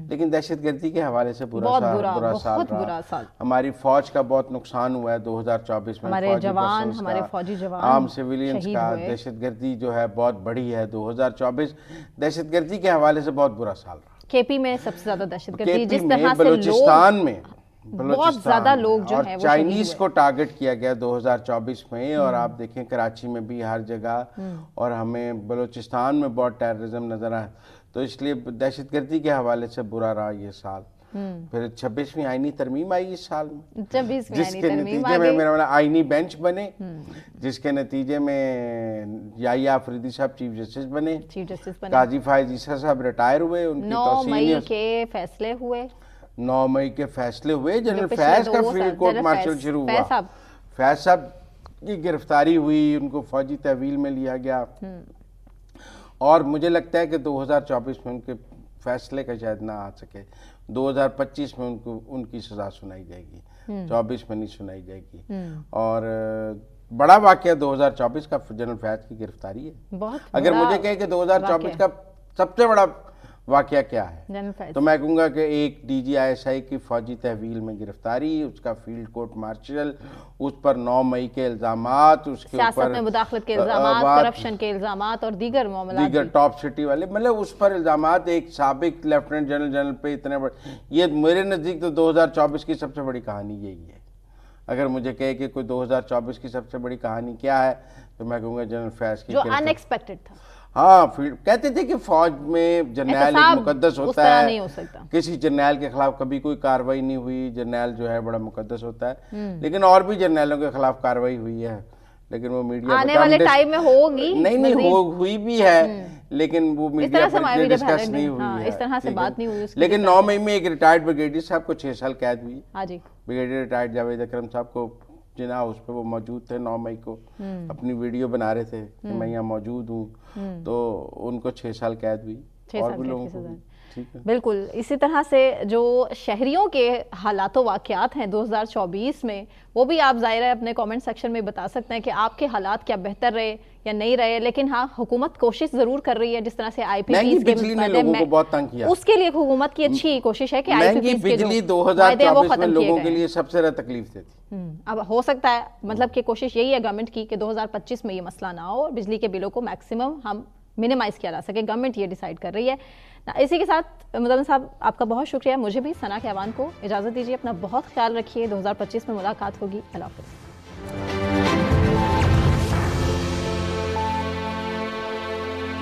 लेकिन दहशतगर्दी के हवाले से बुरा साल रहा। हमारी फौज का बहुत नुकसान हुआ है 2024 में, हमारे जवान, हमारे फौजी जवान, आम सिविलियंस का। दहशतगर्दी जो है बहुत बड़ी है। 2024 दहशतगर्दी के हवाले से बहुत बुरा साल रहा। केपी में सबसे ज्यादा दहशतगर्दी, जिस में, तरह से बलूचिस्तान में बहुत ज्यादा लोग जो है वो चाइनीज को टारगेट किया गया 2024 में, और आप देखें कराची में भी हर जगह, और हमें बलूचिस्तान में बहुत टेररिज्म नजर आया। तो इसलिए दहशतगर्दी के हवाले से बुरा रहा ये साल। फिर 26वीं आईनी तरमीम आई इस साल में, जिसके नतीजे में मेरा आईनी बेंच बने, जिसके नतीजे में याहिया अफरीदी साहब चीफ जस्टिस बने, काजी फायज ईसा साहब रिटायर हुए, उनकी 9 मई के फैसले हुए, 9 मई के फैसले हुए। जनरल फैज का फील्ड कोर्ट मार्शल शुरू हुआ, फैज साहब की गिरफ्तारी हुई, उनको फौजी तहवील में लिया गया, और मुझे लगता है कि 2024 में उनके फैसले का शायद ना आ सके। 2025 में उनकी सजा सुनाई जाएगी, 24 में नहीं सुनाई जाएगी। और बड़ा वाकया 2024 का जनरल फैज की गिरफ्तारी है। अगर मुझे कहे कि 2024 का सबसे बड़ा वाकया क्या है, तो मैं कहूँगा कि एक DGISI की फौजी तहवील में गिरफ्तारी, उसका फील्ड कोर्ट मार्शल, उस पर 9 मई के इल्जामात, उसके ऊपर मुदाखलत के इल्जामात, करप्शन के इल्जामात और दीगर टॉप सिटी वाले, मतलब उस पर इल्जामात, एक साबिक लेफ्टिनेंट जनरल पे इतने बड़े। ये मेरे नज़दीक तो 2024 की सबसे बड़ी कहानी यही है। अगर मुझे कहे कि कोई 2024 की सबसे बड़ी कहानी क्या है, तो मैं कहूँगा जनरल फैज की, जो अनएक्सपेक्टेड था। हाँ, कहते थे कि फौज में जर्नैल एक मुकद्दस होता है, नहीं हो सकता। किसी जर्नैल के खिलाफ कभी कोई कार्रवाई नहीं हुई, जर्नैल जो है बड़ा मुकद्दस होता है। लेकिन और भी जर्नैलों के खिलाफ कार्रवाई हुई है, लेकिन वो मीडिया आने वाले टाइम में होगी, नहीं हुई भी है, लेकिन वो मीडिया पर डिस्कस नहीं हुई है, इस तरह से बात नहीं हुई। लेकिन 9 मई में एक रिटायर्ड ब्रिगेडियर साहब को 6 साल कैद हुई। ब्रिगेडियर रिटायर्ड जावेद अकरम साहब को, जिना हाउस पे वो मौजूद थे 9 मई को, अपनी वीडियो बना रहे थे कि मैं यहाँ मौजूद हूँ, तो उनको 6 साल कैद हुई, और भी लोगों को। ठीक है, बिल्कुल। इसी तरह से जो शहरियों के हालात वाक़यात हैं 2024 में, वो भी आप ज़ाहिर है अपने कमेंट सेक्शन में बता सकते हैं कि आपके हालात क्या बेहतर रहे या नहीं रहे। लेकिन हाँ, हुकूमत कोशिश ज़रूर कर रही है, जिस तरह से IPPs ने लोगों को बहुत तंग किया, उसके लिए हुकूमत की अच्छी कोशिश है कि IPPs बिजली 2024 में लोगों के लिए सबसे ज़्यादा तकलीफ देती। अब हो सकता है, मतलब कि कोशिश यही है गवर्नमेंट की कि 2025 में ये मसला ना हो और बिजली के बिलों को मैक्सिमम हम मिनिमाइज किया जा सके। गवर्नमेंट ये डिसाइड कर रही है। इसी के साथ मुदम्मिल साहब, आपका बहुत शुक्रिया। मुझे भी सना के अवान को इजाज़त दीजिए। अपना बहुत ख्याल रखिए। 2025 में मुलाकात होगी। अल्लाह हाफ़िज़।